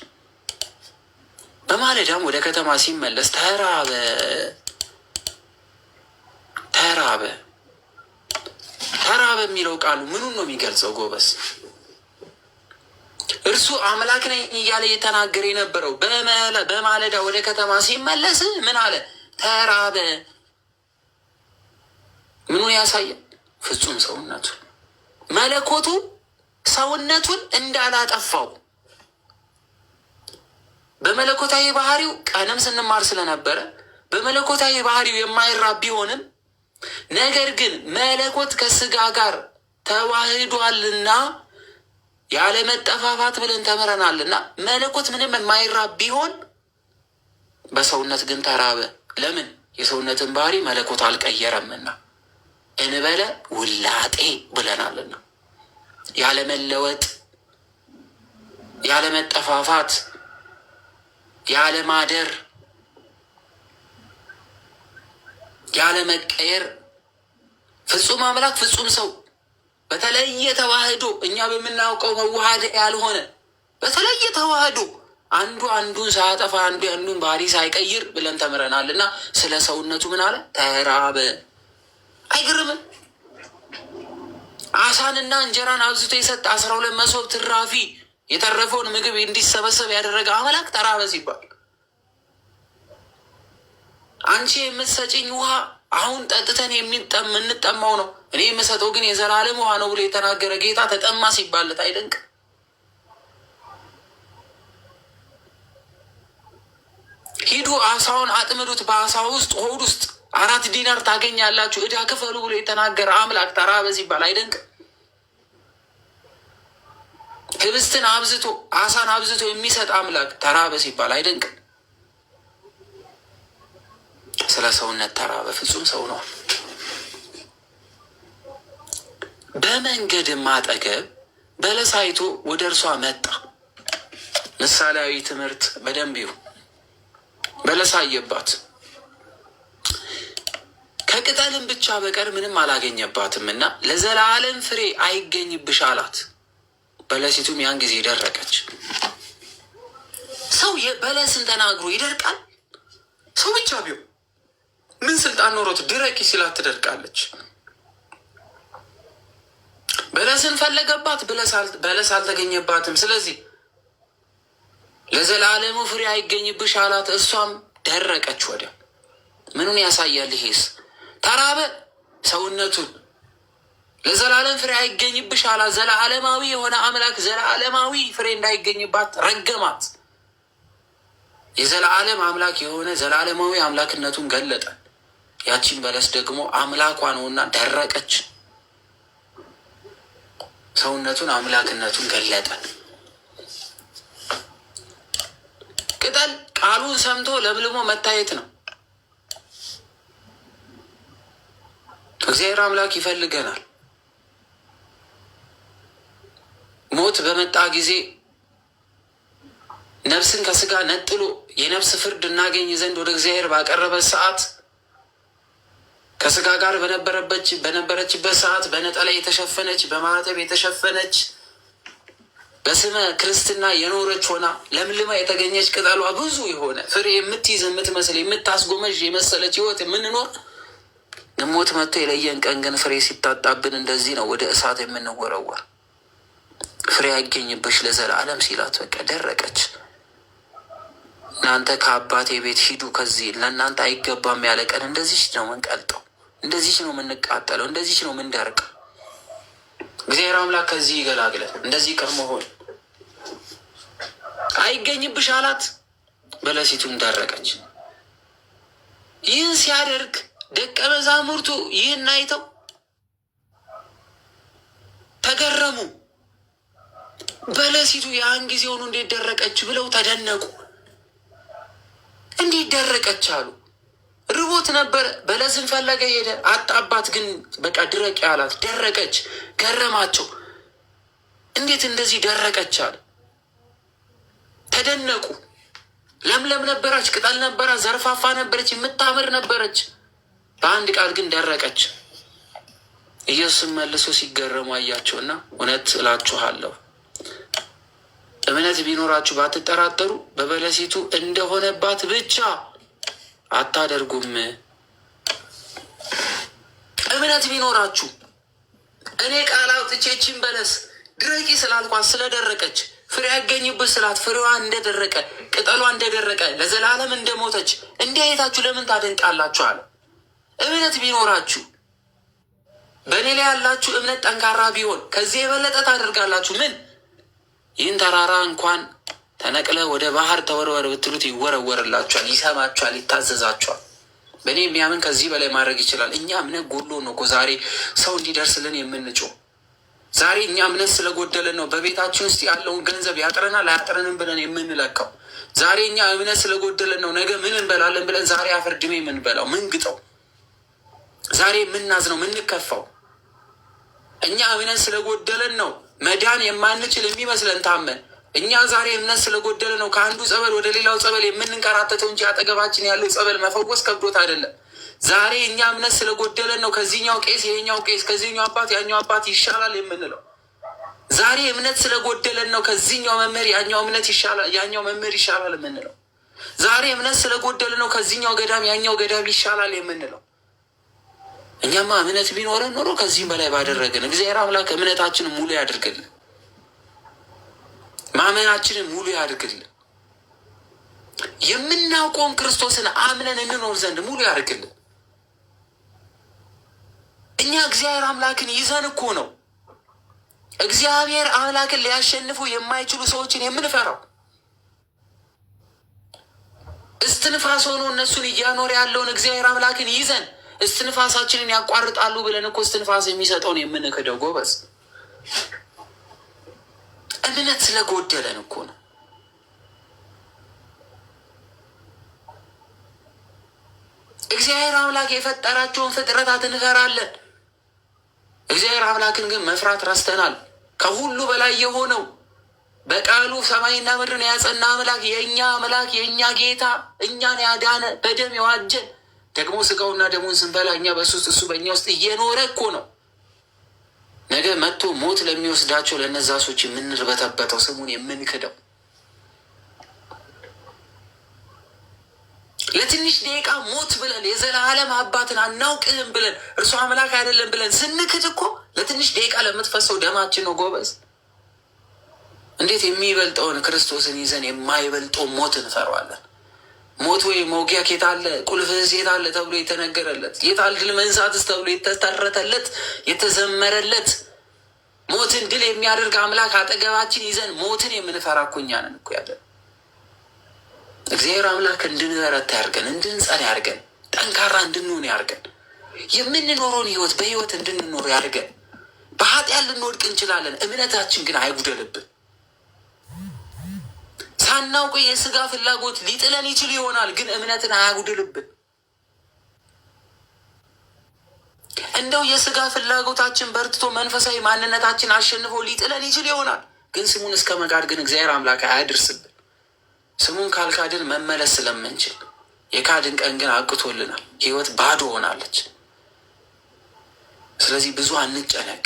በማለዳም ወደ ከተማ ሲመለስ ተራበ። ተራበ የሚለው ቃሉ ምኑን ነው የሚገልጸው ጎበስ? እርሱ አምላክ ነኝ እያለ እየተናገረ የነበረው በማለዳ ወደ ከተማ ሲመለስ ምን አለ? ተራበ። ምኑን ያሳያል? ፍጹም ሰውነቱ መለኮቱ ሰውነቱን እንዳላጠፋው በመለኮታዊ ባህሪው ቀደም ስንማር ስለነበረ በመለኮታዊ ባህሪው የማይራብ ቢሆንም ነገር ግን መለኮት ከስጋ ጋር ተዋህዷልና ያለ መጠፋፋት ብለን ተምረናልና መለኮት ምንም የማይራብ ቢሆን በሰውነት ግን ተራበ። ለምን? የሰውነትን ባህሪ መለኮት አልቀየረምና እንበለ ውላጤ ብለናልና ያለ መለወጥ፣ ያለ መጠፋፋት፣ ያለ ማደር፣ ያለ መቀየር ፍጹም አምላክ ፍጹም ሰው በተለየ ተዋህዶ እኛ በምናውቀው መዋሃድ ያልሆነ በተለየ ተዋህዶ አንዱ አንዱን ሳያጠፋ አንዱ አንዱን ባህሪ ሳይቀይር ብለን ተምረናል። እና ስለ ሰውነቱ ምን አለ? ተራበ። አይገርምም? አሳንና እንጀራን አብዝቶ የሰጠ 12 መሶብ ትራፊ የተረፈውን ምግብ እንዲሰበሰብ ያደረገ አምላክ ተራበ ሲባል አንቺ የምትሰጭኝ ውሃ አሁን ጠጥተን የምንጠማው ነው፣ እኔ የምሰጠው ግን የዘላለም ውሃ ነው ብሎ የተናገረ ጌታ ተጠማ ሲባለት አይደንቅ? ሂዱ አሳውን አጥምዱት፣ በአሳው ውስጥ ሆድ ውስጥ 4 ዲናር ታገኛላችሁ፣ ዕዳ ክፈሉ ብሎ የተናገረ አምላክ ተራበ ሲባል አይደንቅ? ህብስትን አብዝቶ አሳን አብዝቶ የሚሰጥ አምላክ ተራበ ሲባል አይደንቅ? ስለ ሰውነት ተራበ። ፍጹም ሰው ነው። በመንገድም አጠገብ በለስ አይቶ ወደ እርሷ መጣ። ምሳሌያዊ ትምህርት በደንብ ይሁ በለስ አየባት። ከቅጠልም ብቻ በቀር ምንም አላገኘባትም እና ለዘላለም ፍሬ አይገኝብሽ አላት። በለሲቱም ያን ጊዜ ደረቀች። ሰው በለስን ተናግሮ ይደርቃል? ሰው ብቻ ቢሆን ምን ስልጣን ኖሮት ድረቂ ሲላት ትደርቃለች? በለስን ፈለገባት፣ በለስ አልተገኘባትም። ስለዚህ ለዘላለሙ ፍሬ አይገኝብሽ አላት። እሷም ደረቀች ወዲያው። ምኑን ያሳያል ይሄስ? ተራበ ሰውነቱን። ለዘላለም ፍሬ አይገኝብሽ አላት። ዘላለማዊ የሆነ አምላክ ዘላለማዊ ፍሬ እንዳይገኝባት ረገማት። የዘላለም አምላክ የሆነ ዘላለማዊ አምላክነቱን ገለጠ። ያቺን በለስ ደግሞ አምላኳ ነውና ደረቀች። ሰውነቱን አምላክነቱን ገለጠ። ቅጠል ቃሉን ሰምቶ ለምልሞ መታየት ነው። እግዚአብሔር አምላክ ይፈልገናል። ሞት በመጣ ጊዜ ነፍስን ከስጋ ነጥሎ የነፍስ ፍርድ እናገኝ ዘንድ ወደ እግዚአብሔር ባቀረበ ሰዓት ከስጋ ጋር በነበረችበት ሰዓት በነጠላ የተሸፈነች በማኅተብ የተሸፈነች በስመ ክርስትና የኖረች ሆና ለምልማ የተገኘች ቅጠሏ ብዙ የሆነ ፍሬ የምትይዝ የምትመስል የምታስጎመዥ የመሰለች ሕይወት የምንኖር ሞት መጥቶ የለየን ቀን ግን ፍሬ ሲታጣብን እንደዚህ ነው ወደ እሳት የምንወረወር። ፍሬ ያገኝብሽ ለዘላለም ሲላት በቃ ደረቀች። እናንተ ከአባቴ ቤት ሂዱ፣ ከዚህ ለእናንተ አይገባም ያለ ቀን እንደዚች ነው ምንቀልጠው፣ እንደዚች ነው ምንቃጠለው፣ እንደዚች ነው ምንደርቀው። እግዚአብሔር አምላክ ከዚህ ይገላግለን። እንደዚህ ቀን መሆን አይገኝብሽ አላት። በለሲቱም ደረቀች። ይህን ሲያደርግ ደቀ መዛሙርቱ ይህን አይተው ተገረሙ። በለሲቱ ያን ጊዜውኑ እንዴት ደረቀች ብለው ተደነቁ። እንዴት ደረቀች አሉ። ርቦት ነበረ፣ በለስን ፈለገ ሄደ፣ አጣባት። ግን በቃ ድረቅ አላት፣ ደረቀች። ገረማቸው። እንዴት እንደዚህ ደረቀች አሉ። ተደነቁ። ለምለም ነበረች፣ ቅጠል ነበራት፣ ዘርፋፋ ነበረች፣ የምታምር ነበረች። በአንድ ቃል ግን ደረቀች። ኢየሱስም መልሶ ሲገረሙ አያቸውና እውነት እላችኋለሁ እምነት ቢኖራችሁ ባትጠራጠሩ በበለሲቱ እንደሆነባት ብቻ አታደርጉም። እምነት ቢኖራችሁ እኔ ቃል አውጥቼ ይህችን በለስ ድረቂ ስላልኳት ስለደረቀች፣ ፍሬ ያገኝብሽ ስላት ፍሬዋ እንደደረቀ ቅጠሏ እንደደረቀ ለዘላለም እንደሞተች እንዲህ አይታችሁ ለምን ታደንቃላችሁ አለ። እምነት ቢኖራችሁ በእኔ ላይ ያላችሁ እምነት ጠንካራ ቢሆን ከዚህ የበለጠ ታደርጋላችሁ። ምን ይህን ተራራ እንኳን ተነቅለ ወደ ባህር ተወርወር ብትሉት ይወረወርላችኋል፣ ይሰማችኋል፣ ይታዘዛችኋል። በእኔ የሚያምን ከዚህ በላይ ማድረግ ይችላል። እኛ እምነት ጎሎ ነው እኮ ዛሬ ሰው እንዲደርስልን የምንጮህ። ዛሬ እኛ እምነት ስለጎደለን ነው በቤታችን ውስጥ ያለውን ገንዘብ ያጥረናል አያጥረንም ብለን የምንለካው። ዛሬ እኛ እምነት ስለጎደለን ነው ነገ ምን እንበላለን ብለን ዛሬ አፈር ድሜ የምንበላው ምንግጠው። ዛሬ የምናዝነው ምንከፋው። እኛ እምነት ስለጎደለን ነው መዳን የማንችል የሚመስለን ታመን። እኛ ዛሬ እምነት ስለጎደለ ነው ከአንዱ ጸበል ወደ ሌላው ጸበል የምንንከራተተው እንጂ አጠገባችን ያለው ጸበል መፈወስ ከብዶት አይደለም። ዛሬ እኛ እምነት ስለጎደለን ነው ከዚህኛው ቄስ ይሄኛው ቄስ፣ ከዚህኛው አባት ያኛው አባት ይሻላል የምንለው። ዛሬ እምነት ስለጎደለን ነው ከዚህኛው መምህር ያኛው እምነት ይሻላል ያኛው መምህር ይሻላል የምንለው። ዛሬ እምነት ስለጎደለ ነው ከዚህኛው ገዳም ያኛው ገዳም ይሻላል የምንለው። እኛማ እምነት ቢኖረን ኖሮ ከዚህም በላይ ባደረግን። እግዚአብሔር አምላክ እምነታችንን ሙሉ ያድርግልን፣ ማመናችንን ሙሉ ያድርግልን፣ የምናውቀውን ክርስቶስን አምነን እንኖር ዘንድ ሙሉ ያድርግልን። እኛ እግዚአብሔር አምላክን ይዘን እኮ ነው እግዚአብሔር አምላክን ሊያሸንፉ የማይችሉ ሰዎችን የምንፈራው። እስትንፋስ ሆኖ እነሱን እያኖረ ያለውን እግዚአብሔር አምላክን ይዘን እስትንፋሳችንን ያቋርጣሉ ብለን እኮ እስትንፋስ የሚሰጠውን የምንክደው ጎበዝ። እምነት ስለጎደለን እኮ ነው። እግዚአብሔር አምላክ የፈጠራቸውን ፍጥረታት እንፈራለን። እግዚአብሔር አምላክን ግን መፍራት ረስተናል። ከሁሉ በላይ የሆነው በቃሉ ሰማይና ምድርን ያጸና አምላክ፣ የእኛ አምላክ፣ የእኛ ጌታ፣ እኛን ያዳነ በደም የዋጀን ደግሞ ስጋውና ደሙን ስንበላ እኛ በሱ ውስጥ እሱ በእኛ ውስጥ እየኖረ እኮ ነው ነገ መጥቶ ሞት ለሚወስዳቸው ለእነዛ ሰዎች የምንርበተበተው ስሙን የምንክደው። ለትንሽ ደቂቃ ሞት ብለን የዘላለም አባትን አናውቅህም ብለን እርሱ አምላክ አይደለም ብለን ስንክድ እኮ ለትንሽ ደቂቃ ለምትፈሰው ደማችን ነው ጎበዝ። እንዴት የሚበልጠውን ክርስቶስን ይዘን የማይበልጠው ሞት እንፈራዋለን? ሞት ወይ መውጊያ ኬት አለ? ቁልፍህስ የት አለ ተብሎ የተነገረለት፣ የታል ድል መንሳትስ ተብሎ የተተረተለት የተዘመረለት ሞትን ድል የሚያደርግ አምላክ አጠገባችን ይዘን ሞትን የምንፈራ እኮ እኛ ነን እኮ ያለን። እግዚአብሔር አምላክ እንድንበረታ ያርገን፣ እንድንጸን ያርገን፣ ጠንካራ እንድንሆን ያርገን፣ የምንኖረውን ህይወት በህይወት እንድንኖር ያርገን። በኃጢአት ልንወድቅ እንችላለን፣ እምነታችን ግን አይጉደልብን። ሳናውቅ የስጋ ፍላጎት ሊጥለን ይችል ይሆናል፣ ግን እምነትን አያጉድልብን። እንደው የስጋ ፍላጎታችን በርትቶ መንፈሳዊ ማንነታችን አሸንፎ ሊጥለን ይችል ይሆናል፣ ግን ስሙን እስከ መካድ ግን እግዚአብሔር አምላክ አያድርስብን። ስሙን ካልካድን መመለስ ስለምንችል የካድን ቀን ግን አቅቶልናል። ህይወት ባዶ ሆናለች። ስለዚህ ብዙ አንጨነቅ።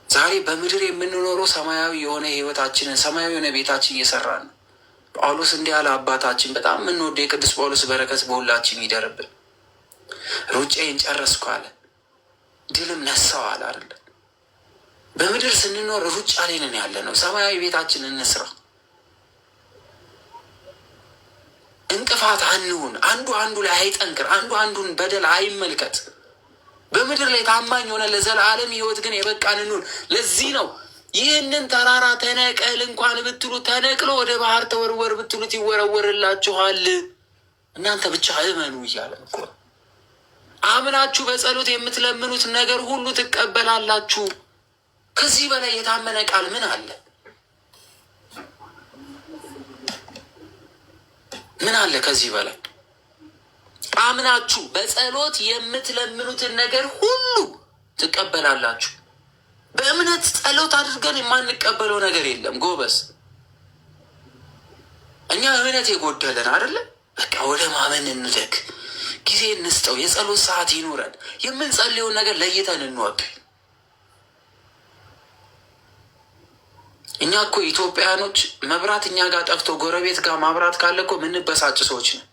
ዛሬ በምድር የምንኖረው ሰማያዊ የሆነ ህይወታችንን ሰማያዊ የሆነ ቤታችን እየሰራን ነው። ጳውሎስ እንዲህ ያለ አባታችን በጣም የምንወደው የቅዱስ ጳውሎስ በረከት በሁላችን ይደርብን። ሩጫዬን ጨረስኩ አለ፣ ድልም ነሳው አለ አይደለ? በምድር ስንኖር ሩጫ ላይ ነን ያለ ነው። ሰማያዊ ቤታችን እንስራ። እንቅፋት አንሁን። አንዱ አንዱ ላይ አይጠንክር። አንዱ አንዱን በደል አይመልከት። በምድር ላይ ታማኝ ሆነ ለዘላለም ህይወት ግን የበቃን እንሁን። ለዚህ ነው ይህንን ተራራ ተነቀል እንኳን ብትሉት ተነቅሎ ወደ ባህር ተወርወር ብትሉት ይወረወርላችኋል፣ እናንተ ብቻ እመኑ እያለ እኮ። አምናችሁ በጸሎት የምትለምኑት ነገር ሁሉ ትቀበላላችሁ። ከዚህ በላይ የታመነ ቃል ምን አለ? ምን አለ ከዚህ በላይ? አምናችሁ በጸሎት የምትለምኑትን ነገር ሁሉ ትቀበላላችሁ። በእምነት ጸሎት አድርገን የማንቀበለው ነገር የለም ጎበዝ። እኛ እምነት የጎደለን አይደለም። በቃ ወደ ማመን እንደግ፣ ጊዜ እንስጠው፣ የጸሎት ሰዓት ይኑረን፣ የምንጸልየውን ነገር ለይተን እንወቅ። እኛ እኮ ኢትዮጵያውያኖች መብራት እኛ ጋር ጠፍቶ ጎረቤት ጋር ማብራት ካለ እኮ የምንበሳጭ ሰዎች ነን።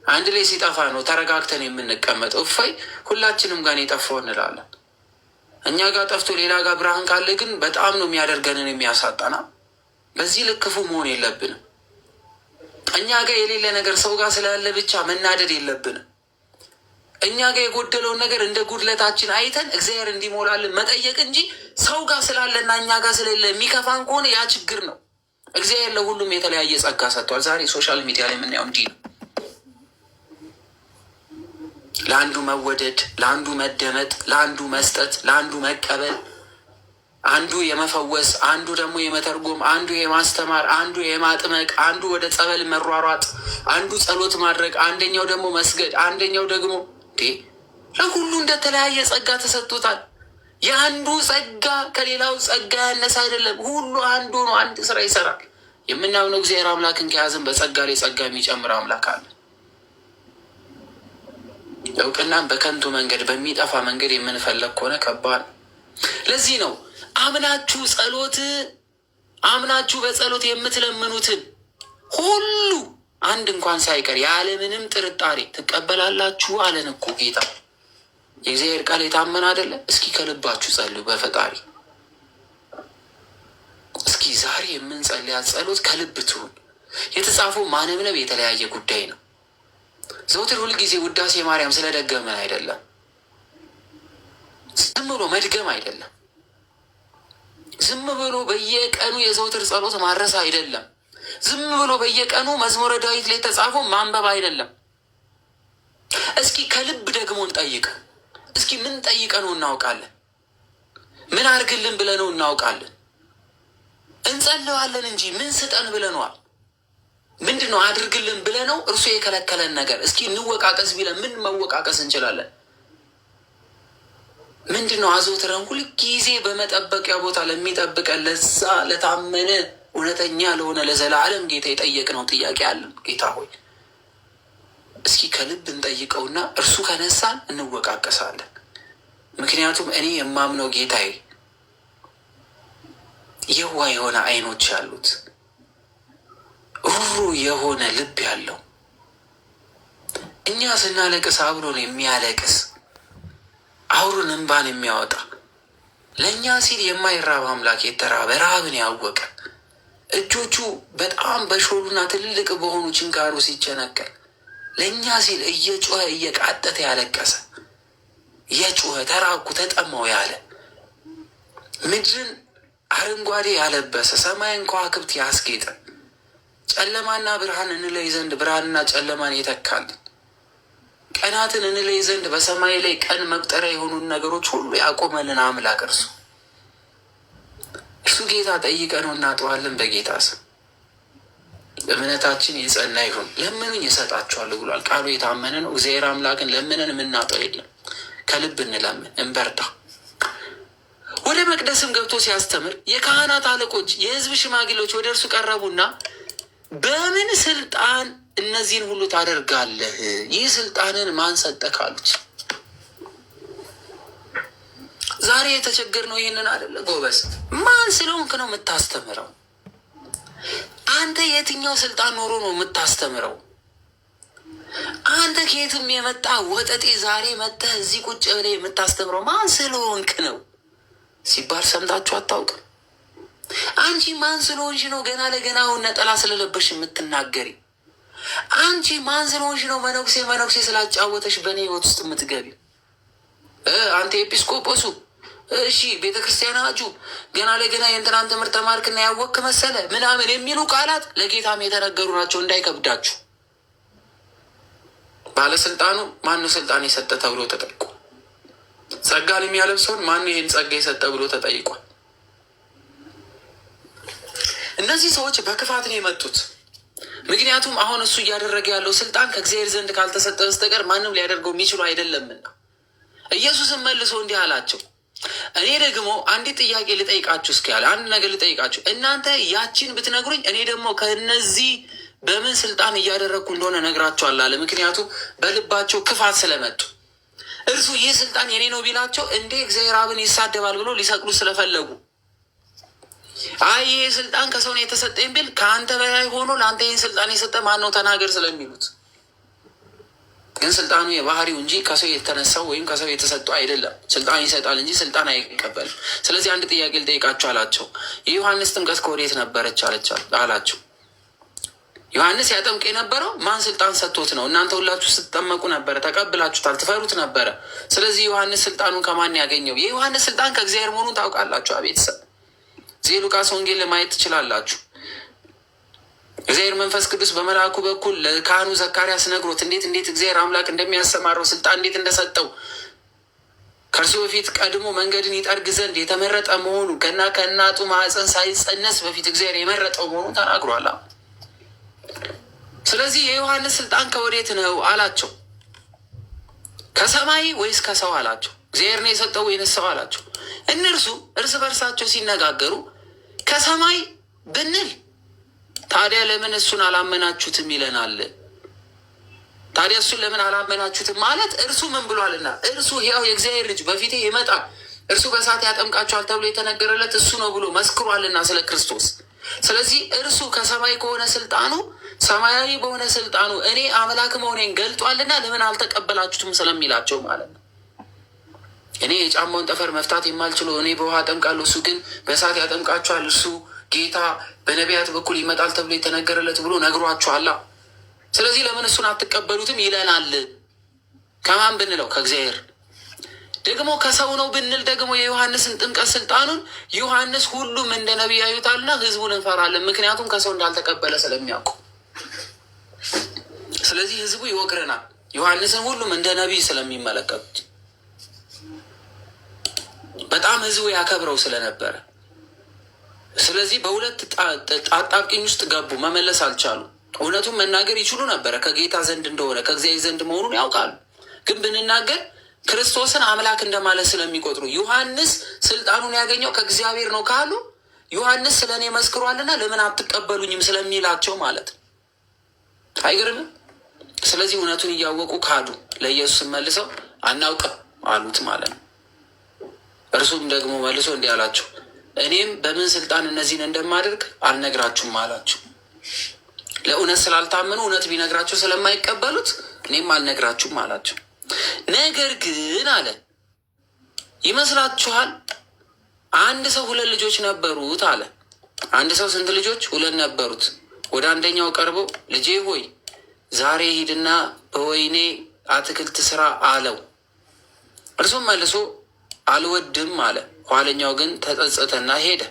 አንድ ላይ ሲጠፋ ነው ተረጋግተን የምንቀመጠው። እፋይ ሁላችንም ጋር የጠፋው እንላለን። እኛ ጋር ጠፍቶ ሌላ ጋር ብርሃን ካለ ግን በጣም ነው የሚያደርገንን የሚያሳጣና። በዚህ ልክ ክፉ መሆን የለብንም። እኛ ጋር የሌለ ነገር ሰው ጋር ስላለ ብቻ መናደድ የለብንም። እኛ ጋር የጎደለውን ነገር እንደ ጉድለታችን አይተን እግዚአብሔር እንዲሞላልን መጠየቅ እንጂ ሰው ጋር ስላለና እኛ ጋር ስለሌለ የሚከፋን ከሆነ ያ ችግር ነው። እግዚአብሔር ለሁሉም የተለያየ ጸጋ ሰጥቷል። ዛሬ ሶሻል ሚዲያ ላይ የምናየው እንዲህ ነው። ለአንዱ መወደድ፣ ለአንዱ መደመጥ፣ ለአንዱ መስጠት፣ ለአንዱ መቀበል፣ አንዱ የመፈወስ፣ አንዱ ደግሞ የመተርጎም፣ አንዱ የማስተማር፣ አንዱ የማጥመቅ፣ አንዱ ወደ ጸበል መሯሯጥ፣ አንዱ ጸሎት ማድረግ፣ አንደኛው ደግሞ መስገድ፣ አንደኛው ደግሞ ለሁሉ እንደተለያየ ጸጋ ተሰጥቶታል። የአንዱ ጸጋ ከሌላው ጸጋ ያነሰ አይደለም። ሁሉ አንዱ ነው፣ አንድ ስራ ይሰራል። የምናምነው እግዚአብሔር አምላክን ከያዝን በጸጋ ላይ ጸጋ የሚጨምር አምላክ አለ። እውቅናም በከንቱ መንገድ በሚጠፋ መንገድ የምንፈለግ ከሆነ ከባድ ነው። ለዚህ ነው አምናችሁ በጸሎት የምትለምኑትን ሁሉ አንድ እንኳን ሳይቀር ያለምንም ጥርጣሬ ትቀበላላችሁ አለን እኮ ጌታ። የእግዚአብሔር ቃል የታመነ አይደለ? እስኪ ከልባችሁ ጸልዩ በፈጣሪ። እስኪ ዛሬ የምንጸልያት ጸሎት ከልብ ትሁን። የተጻፈው ማንበብ የተለያየ ጉዳይ ነው። ዘውትር ሁልጊዜ ውዳሴ ማርያም ስለደገመን አይደለም። ዝም ብሎ መድገም አይደለም። ዝም ብሎ በየቀኑ የዘውትር ጸሎት ማድረስ አይደለም። ዝም ብሎ በየቀኑ መዝሙረ ዳዊት ላይ ተጻፈው ማንበብ አይደለም። እስኪ ከልብ ደግሞ እንጠይቅ። እስኪ ምን ጠይቀ ነው እናውቃለን? ምን አድርግልን ብለ ነው እናውቃለን? እንጸልዋለን እንጂ ምን ስጠን ብለነዋል? ምንድን ነው አድርግልን ብለ ነው እርሱ የከለከለን ነገር? እስኪ እንወቃቀስ ቢለን ምን መወቃቀስ እንችላለን? ምንድን ነው? አዘውትረን ሁልጊዜ በመጠበቂያ ቦታ ለሚጠብቀን ለዛ ለታመነ እውነተኛ ለሆነ ለዘላለም ጌታ የጠየቅነው ጥያቄ አለን። ጌታ ሆይ እስኪ ከልብ እንጠይቀውና እርሱ ከነሳን እንወቃቀሳለን። ምክንያቱም እኔ የማምነው ጌታዬ የዋህ የሆነ አይኖች ያሉት ሩሩ የሆነ ልብ ያለው እኛ ስናለቅስ አብሮን የሚያለቅስ አውሩን እንባን የሚያወጣ ለእኛ ሲል የማይራብ አምላክ የተራበ ረሃብን ያወቀ እጆቹ በጣም በሾሉና ትልልቅ በሆኑ ችንካሩ ሲቸነከር ለእኛ ሲል እየጮኸ እየቃጠተ ያለቀሰ የጮኸ ተራብኩ ተጠማው ያለ ምድርን አረንጓዴ ያለበሰ ሰማይን ከዋክብት ያስጌጠ ጨለማና ብርሃን እንለይ ዘንድ ብርሃንና ጨለማን የተካልን ቀናትን እንለይ ዘንድ በሰማይ ላይ ቀን መቁጠሪያ የሆኑን ነገሮች ሁሉ ያቆመልን አምላክ እርሱ ጌታ ጠይቀነው እናጠዋለን። በጌታ ስም እምነታችን የጸና ይሁን። ለምኑኝ እሰጣችኋለሁ ብሏል። ቃሉ የታመነ ነው። እግዚአብሔር አምላክን ለምንን የምናጠው የለም። ከልብ እንለምን፣ እንበርታ። ወደ መቅደስም ገብቶ ሲያስተምር የካህናት አለቆች፣ የሕዝብ ሽማግሌዎች ወደ እርሱ ቀረቡና በምን ስልጣን እነዚህን ሁሉ ታደርጋለህ? ይህ ስልጣንን ማን ሰጠህ አሉት። ዛሬ የተቸገርነው ይህንን አይደለ ጎበዝ? ማን ስለሆንክ ነው የምታስተምረው? አንተ የትኛው ስልጣን ኖሮ ነው የምታስተምረው? አንተ ከየትም የመጣ ወጠጤ ዛሬ መጥተህ እዚህ ቁጭ ብለህ የምታስተምረው ማን ስለሆንክ ነው ሲባል ሰምታችሁ አታውቅም? አንቺ ማን ስለሆንሽ ነው ገና ለገና አሁን ነጠላ ስለለበሽ የምትናገሪ? አንቺ ማን ስለሆንሽ ነው መነኩሴ ስላጫወተሽ በእኔ ህይወት ውስጥ የምትገቢ? አንተ ኤጲስቆጶሱ፣ እሺ ቤተ ክርስቲያናቹ ገና ለገና የእንትናን ትምህርት ተማርክና ያወቅክ መሰለ ምናምን የሚሉ ቃላት ለጌታም የተነገሩ ናቸው፣ እንዳይከብዳችሁ። ባለስልጣኑ ማነው ስልጣን የሰጠ ተብሎ ተጠይቋል። ጸጋን የሚያለብሰውን ማነው ይህን ጸጋ የሰጠ ብሎ ተጠይቋል። እነዚህ ሰዎች በክፋት ነው የመጡት። ምክንያቱም አሁን እሱ እያደረገ ያለው ስልጣን ከእግዚአብሔር ዘንድ ካልተሰጠ በስተቀር ማንም ሊያደርገው የሚችሉ አይደለምና ኢየሱስም መልሶ እንዲህ አላቸው፣ እኔ ደግሞ አንዲት ጥያቄ ልጠይቃችሁ። እስኪ ያለ አንድ ነገር ልጠይቃችሁ። እናንተ ያቺን ብትነግሩኝ እኔ ደግሞ ከእነዚህ በምን ስልጣን እያደረግኩ እንደሆነ ነግራቸዋለሁ አለ። ምክንያቱም በልባቸው ክፋት ስለመጡ እርሱ ይህ ስልጣን የኔ ነው ቢላቸው እንዴ እግዚአብሔር አብን ይሳደባል ብሎ ሊሰቅሉ ስለፈለጉ፣ አይ ይሄ ስልጣን ከሰው ነው የተሰጠኝ ቢል ከአንተ በላይ ሆኖ ለአንተ ይህን ስልጣን የሰጠ ማን ነው ተናገር ስለሚሉት፣ ግን ስልጣኑ የባህሪው እንጂ ከሰው የተነሳው ወይም ከሰው የተሰጠው አይደለም። ስልጣን ይሰጣል እንጂ ስልጣን አይቀበልም። ስለዚህ አንድ ጥያቄ ልጠይቃቸው አላቸው። የዮሐንስ ጥምቀት ከወዴት ነበረች አላቸው። ዮሐንስ ያጠምቅ የነበረው ማን ስልጣን ሰጥቶት ነው? እናንተ ሁላችሁ ስትጠመቁ ነበረ፣ ተቀብላችሁታል፣ ትፈሩት ነበረ። ስለዚህ ዮሐንስ ስልጣኑን ከማን ያገኘው? የዮሐንስ ስልጣን ከእግዚአብሔር መሆኑን ታውቃላችሁ። ቤተሰብ እዚህ ሉቃስ ወንጌል ለማየት ትችላላችሁ። እግዚአብሔር መንፈስ ቅዱስ በመልአኩ በኩል ለካህኑ ዘካርያስ ነግሮት እንዴት እግዚአብሔር አምላክ እንደሚያሰማረው ስልጣን እንዴት እንደሰጠው ከእርሱ በፊት ቀድሞ መንገድን ይጠርግ ዘንድ የተመረጠ መሆኑ ከእናቱ ማዕፀን ሳይጸነስ በፊት እግዚአብሔር የመረጠው መሆኑን ተናግሯል። ስለዚህ የዮሐንስ ስልጣን ከወዴት ነው አላቸው። ከሰማይ ወይስ ከሰው አላቸው። እግዚአብሔር ነው የሰጠው ወይንስ ሰው አላቸው። እነርሱ እርስ በርሳቸው ሲነጋገሩ ከሰማይ ብንል ታዲያ ለምን እሱን አላመናችሁትም ይለናል። ታዲያ እሱን ለምን አላመናችሁትም ማለት እርሱ ምን ብሏልና፣ እርሱ ሕያው የእግዚአብሔር ልጅ በፊቴ ይመጣል፣ እርሱ በእሳት ያጠምቃችኋል ተብሎ የተነገረለት እሱ ነው ብሎ መስክሯልና ስለ ክርስቶስ። ስለዚህ እርሱ ከሰማይ ከሆነ ስልጣኑ ሰማያዊ በሆነ ስልጣኑ እኔ አምላክ መሆኔን ገልጧልና ለምን አልተቀበላችሁትም ስለሚላቸው ማለት ነው። እኔ የጫማውን ጠፈር መፍታት የማልችለው እኔ በውሃ አጠምቃለሁ፣ እሱ ግን በእሳት ያጠምቃችኋል፣ እሱ ጌታ በነቢያት በኩል ይመጣል ተብሎ የተነገረለት ብሎ ነግሯችኋላ። ስለዚህ ለምን እሱን አትቀበሉትም ይለናል። ከማን ብንለው? ከእግዚአብሔር። ደግሞ ከሰው ነው ብንል ደግሞ የዮሐንስን ጥምቀት ስልጣኑን ዮሐንስ ሁሉም እንደ ነቢይ ያዩታልና ህዝቡን እንፈራለን፣ ምክንያቱም ከሰው እንዳልተቀበለ ስለሚያውቁ። ስለዚህ ህዝቡ ይወግረናል፣ ዮሐንስን ሁሉም እንደ ነቢይ ስለሚመለከቱት፣ በጣም ህዝቡ ያከብረው ስለነበረ። ስለዚህ በሁለት አጣብቂኝ ውስጥ ገቡ፣ መመለስ አልቻሉ። እውነቱን መናገር ይችሉ ነበረ፣ ከጌታ ዘንድ እንደሆነ ከእግዚአብሔር ዘንድ መሆኑን ያውቃሉ። ግን ብንናገር ክርስቶስን አምላክ እንደማለት ስለሚቆጥሩ ዮሐንስ ስልጣኑን ያገኘው ከእግዚአብሔር ነው ካሉ ዮሐንስ ስለ እኔ መስክሯልና ለምን አትቀበሉኝም ስለሚላቸው ማለት ነው። አይገርምም? ስለዚህ እውነቱን እያወቁ ካዱ። ለኢየሱስ መልሰው አናውቅም አሉት ማለት ነው። እርሱም ደግሞ መልሶ እንዲህ አላቸው፣ እኔም በምን ስልጣን እነዚህን እንደማደርግ አልነግራችሁም አላቸው። ለእውነት ስላልታመኑ እውነት ቢነግራቸው ስለማይቀበሉት እኔም አልነግራችሁም አላቸው። ነገር ግን አለ ይመስላችኋል አንድ ሰው 2 ልጆች ነበሩት አለ። አንድ ሰው ስንት ልጆች? 2 ነበሩት። ወደ አንደኛው ቀርቦ ልጄ ሆይ ዛሬ ሂድና በወይኔ አትክልት ስራ አለው። እርሱም መልሶ አልወድም አለ። ኋለኛው ግን ተጸጸተና ሄደ።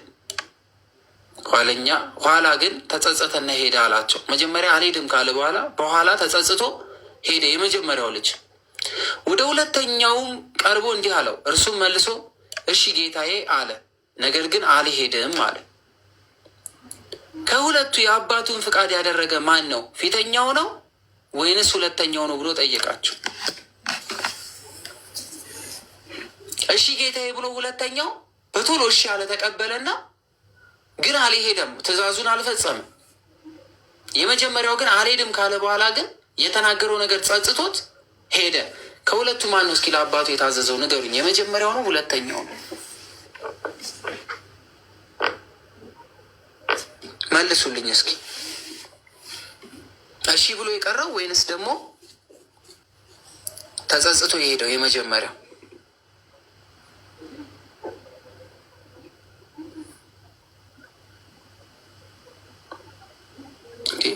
ኋላ ግን ተጸጸተና ሄደ አላቸው። መጀመሪያ አልሄድም ካለ በኋላ ተጸጽቶ ሄደ የመጀመሪያው ልጅ። ወደ ሁለተኛውም ቀርቦ እንዲህ አለው። እርሱም መልሶ እሺ ጌታዬ አለ፣ ነገር ግን አልሄድም አለ። ከሁለቱ የአባቱን ፍቃድ ያደረገ ማን ነው? ፊተኛው ነው ወይንስ ሁለተኛው ነው ብሎ ጠየቃቸው። እሺ ጌታዬ ብሎ ሁለተኛው በቶሎ እሺ ያለ ተቀበለና ግን አልሄደም፣ ትእዛዙን አልፈጸምም። የመጀመሪያው ግን አልሄድም ካለ በኋላ ግን የተናገረው ነገር ጸጽቶት ሄደ። ከሁለቱ ማን ነው እስኪ ለአባቱ የታዘዘው ንገሩኝ። የመጀመሪያው ነው ሁለተኛው ነው? መልሱልኝ እስኪ። እሺ ብሎ የቀረው ወይንስ ደግሞ ተጸጽቶ የሄደው የመጀመሪያው?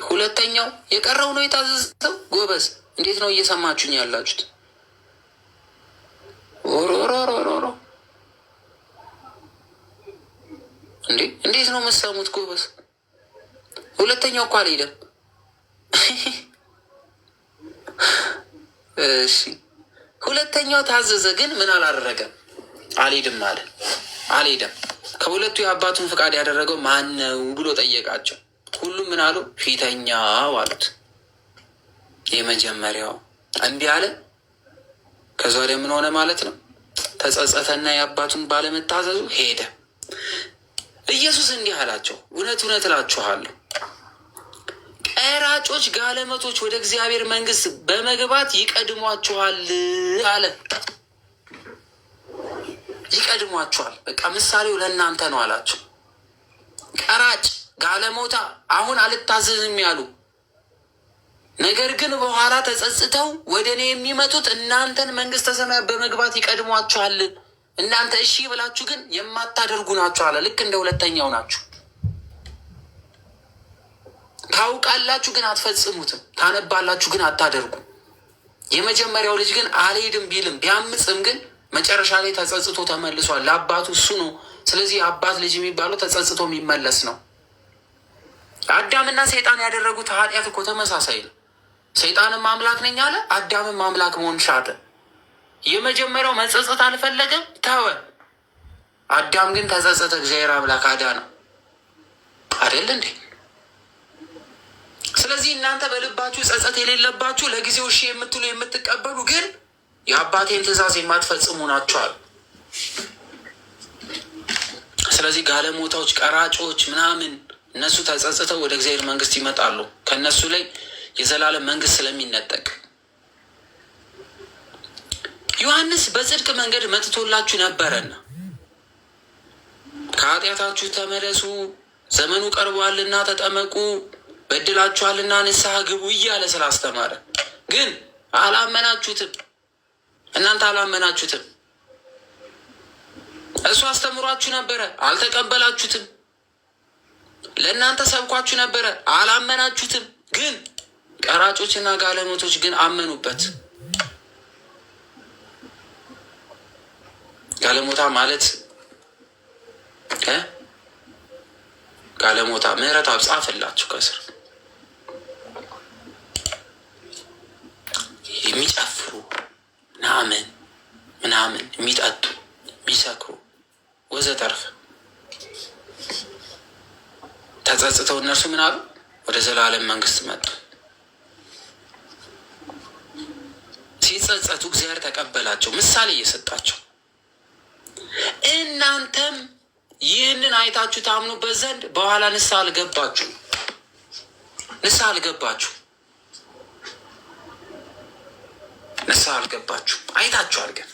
ሁለተኛው የቀረው ነው የታዘዘው። ጎበዝ፣ እንዴት ነው እየሰማችሁኝ ያላችሁት? ኦሮሮሮሮሮ እንዴት ነው የምትሰሙት? ጎበዝ፣ ሁለተኛው እኮ አልሄደም። እሺ ሁለተኛው ታዘዘ፣ ግን ምን አላደረገም? አልሄድም አለ። አልሄደም። ከሁለቱ የአባቱን ፍቃድ ያደረገው ማን ነው ብሎ ጠየቃቸው። ሁሉም ምን አሉ? ፊተኛው አሉት። የመጀመሪያው እምቢ አለ። ከዛ ወዲያ ምን ሆነ ማለት ነው? ተጸጸተና የአባቱን ባለመታዘዙ ሄደ። ኢየሱስ እንዲህ አላቸው፣ እውነት እውነት እላችኋለሁ ቀራጮች ጋለሞቶች ወደ እግዚአብሔር መንግሥት በመግባት ይቀድሟችኋል አለ። ይቀድሟችኋል። በቃ ምሳሌው ለእናንተ ነው አላቸው። ቀራጭ ጋለሞታ አሁን አልታዘዝም ያሉ ነገር ግን በኋላ ተጸጽተው ወደ እኔ የሚመጡት እናንተን መንግሥተ ሰማያት በመግባት ይቀድሟችኋል። እናንተ እሺ ብላችሁ ግን የማታደርጉ ናችሁ አለ። ልክ እንደ ሁለተኛው ናችሁ። ታውቃላችሁ ግን አትፈጽሙትም። ታነባላችሁ ግን አታደርጉ። የመጀመሪያው ልጅ ግን አልሄድም ቢልም ቢያምፅም ግን መጨረሻ ላይ ተጸጽቶ ተመልሷል ለአባቱ። እሱ ነው። ስለዚህ አባት ልጅ የሚባለው ተጸጽቶ የሚመለስ ነው። አዳምና ሰይጣን ያደረጉት ኃጢአት እኮ ተመሳሳይ ነው። ሰይጣንም አምላክ ነኝ አለ፣ አዳምም አምላክ መሆን ሻተ። የመጀመሪያው መጸጸት አልፈለገም፣ ተወ። አዳም ግን ተጸጸተ፣ እግዚአብሔር አምላክ አዳነው። አይደል እንዴ? ስለዚህ እናንተ በልባችሁ ጸጸት የሌለባችሁ ለጊዜው እሺ የምትሉ የምትቀበሉ ግን የአባቴን ትእዛዝ የማትፈጽሙ ናቸዋል። ስለዚህ ጋለሞታዎች፣ ቀራጮች ምናምን እነሱ ተጸጽተው ወደ እግዚአብሔር መንግሥት ይመጣሉ። ከእነሱ ላይ የዘላለም መንግሥት ስለሚነጠቅ ዮሐንስ በጽድቅ መንገድ መጥቶላችሁ ነበረና ከኃጢአታችሁ ተመለሱ፣ ዘመኑ ቀርቧልና ተጠመቁ፣ በድላችኋልና ንስሐ ግቡ እያለ ስላስተማረ ግን አላመናችሁትም። እናንተ አላመናችሁትም። እሱ አስተምሯችሁ ነበረ፣ አልተቀበላችሁትም። ለእናንተ ሰብኳችሁ ነበረ፣ አላመናችሁትም። ግን ቀራጮችና ጋለሞቶች ግን አመኑበት። ጋለሞታ ማለት ጋለሞታ ምህረት ጻፈላችሁ ከስር የሚጨፍሩ ምናምን የሚጠጡ የሚሰክሩ ወዘተርፈ ተጸጽተው እነርሱ ምን አሉ? ወደ ዘላለም መንግሥት መጡ። ሲጸጸቱ እግዚአብሔር ተቀበላቸው። ምሳሌ እየሰጣቸው እናንተም ይህንን አይታችሁ ታምኑበት ዘንድ በኋላ ንስሐ አልገባችሁ። ንስሐ አልገባችሁ። ንስሐ አልገባችሁ። አይታችኋል፣ ግን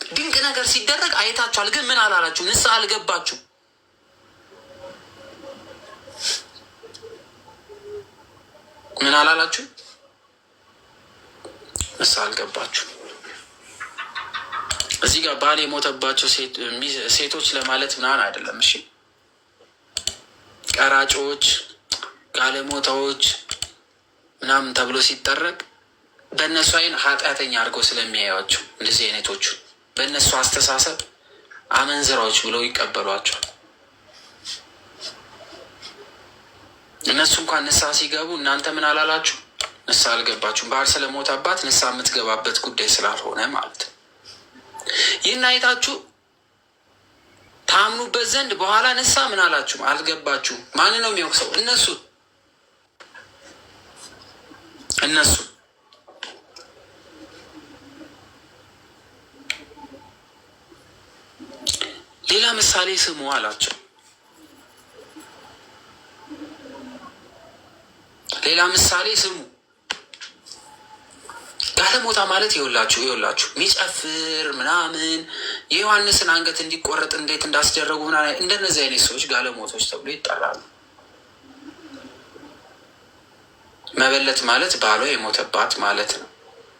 ድንቅ ነገር ሲደረግ አይታችኋል፣ ግን ምን አላላችሁ? ንስሐ አልገባችሁ። ምን አላላችሁ? ንስሐ አልገባችሁ። እዚህ ጋር ባል የሞተባቸው ሴቶች ለማለት ምናምን አይደለም። እሺ፣ ቀራጮች፣ ጋለሞታዎች ምናምን ተብሎ ሲጠረቅ በእነሱ አይን ኃጢአተኛ አድርገው ስለሚያዩቸው እንደዚህ አይነቶቹ በእነሱ አስተሳሰብ አመንዝራዎች ብለው ይቀበሏቸዋል። እነሱ እንኳን ንስሐ ሲገቡ እናንተ ምን አላላችሁ? ንስሐ አልገባችሁም። ባል ስለሞተባት ንስሐ የምትገባበት ጉዳይ ስላልሆነ ማለት ነው። ይህን አይታችሁ ታምኑበት ዘንድ በኋላ ንስሐ ምን አላችሁ? አልገባችሁም። ማን ነው የሚወቅሰው? እነሱ ሌላ ምሳሌ ስሙ አላቸው። ሌላ ምሳሌ ስሙ። ጋለሞታ ማለት ይኸውላችሁ የሚጨፍር ምናምን የዮሐንስን አንገት እንዲቆረጥ እንዴት እንዳስደረጉ እንደነዚህ አይነት ሰዎች ጋለሞቶች ተብሎ ይጠራሉ። መበለት ማለት ባሏ የሞተባት ማለት ነው፣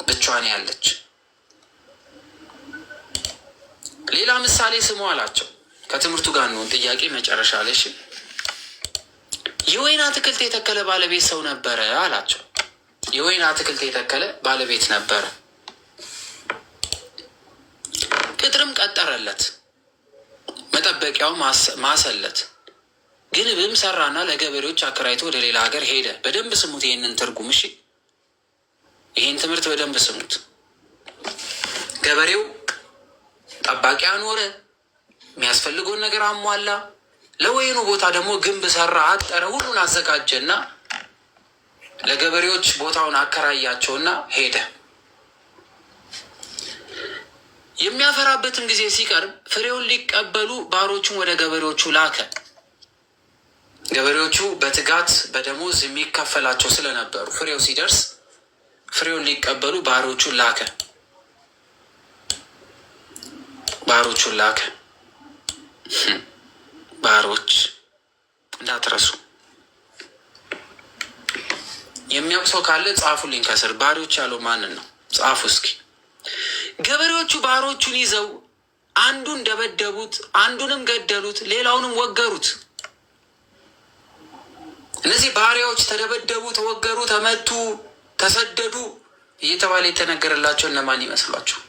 ብቻዋን ያለች። ሌላ ምሳሌ ስሙ አላቸው። ከትምህርቱ ጋር ነው ጥያቄ መጨረሻ ላይ የወይን አትክልት የተከለ ባለቤት ሰው ነበረ አላቸው። የወይን አትክልት የተከለ ባለቤት ነበረ። ቅጥርም ቀጠረለት፣ መጠበቂያው ማሰለት። ግንብም ሰራና ለገበሬዎች አከራይቶ ወደ ሌላ ሀገር ሄደ። በደንብ ስሙት ይህንን ትርጉም እሺ። ይህን ትምህርት በደንብ ስሙት። ገበሬው ጠባቂ አኖረ፣ የሚያስፈልገውን ነገር አሟላ። ለወይኑ ቦታ ደግሞ ግንብ ሰራ፣ አጠረ፣ ሁሉን አዘጋጀና ለገበሬዎች ቦታውን አከራያቸውና ሄደ። የሚያፈራበትም ጊዜ ሲቀርብ ፍሬውን ሊቀበሉ ባሮቹን ወደ ገበሬዎቹ ላከ። ገበሬዎቹ በትጋት በደሞዝ የሚከፈላቸው ስለነበሩ ፍሬው ሲደርስ ፍሬውን ሊቀበሉ ባሮቹን ላከ። ባሮች እንዳትረሱ። የሚያውቅ ሰው ካለ ጻፉልኝ ከስር። ባሮች ያለው ማንን ነው? ጻፉ እስኪ። ገበሬዎቹ ባሮቹን ይዘው አንዱን ደበደቡት፣ አንዱንም ገደሉት፣ ሌላውንም ወገሩት። እነዚህ ባሪያዎች ተደበደቡ፣ ተወገሩ፣ ተመቱ፣ ተሰደዱ እየተባለ የተነገረላቸው እነማን ይመስሏቸው?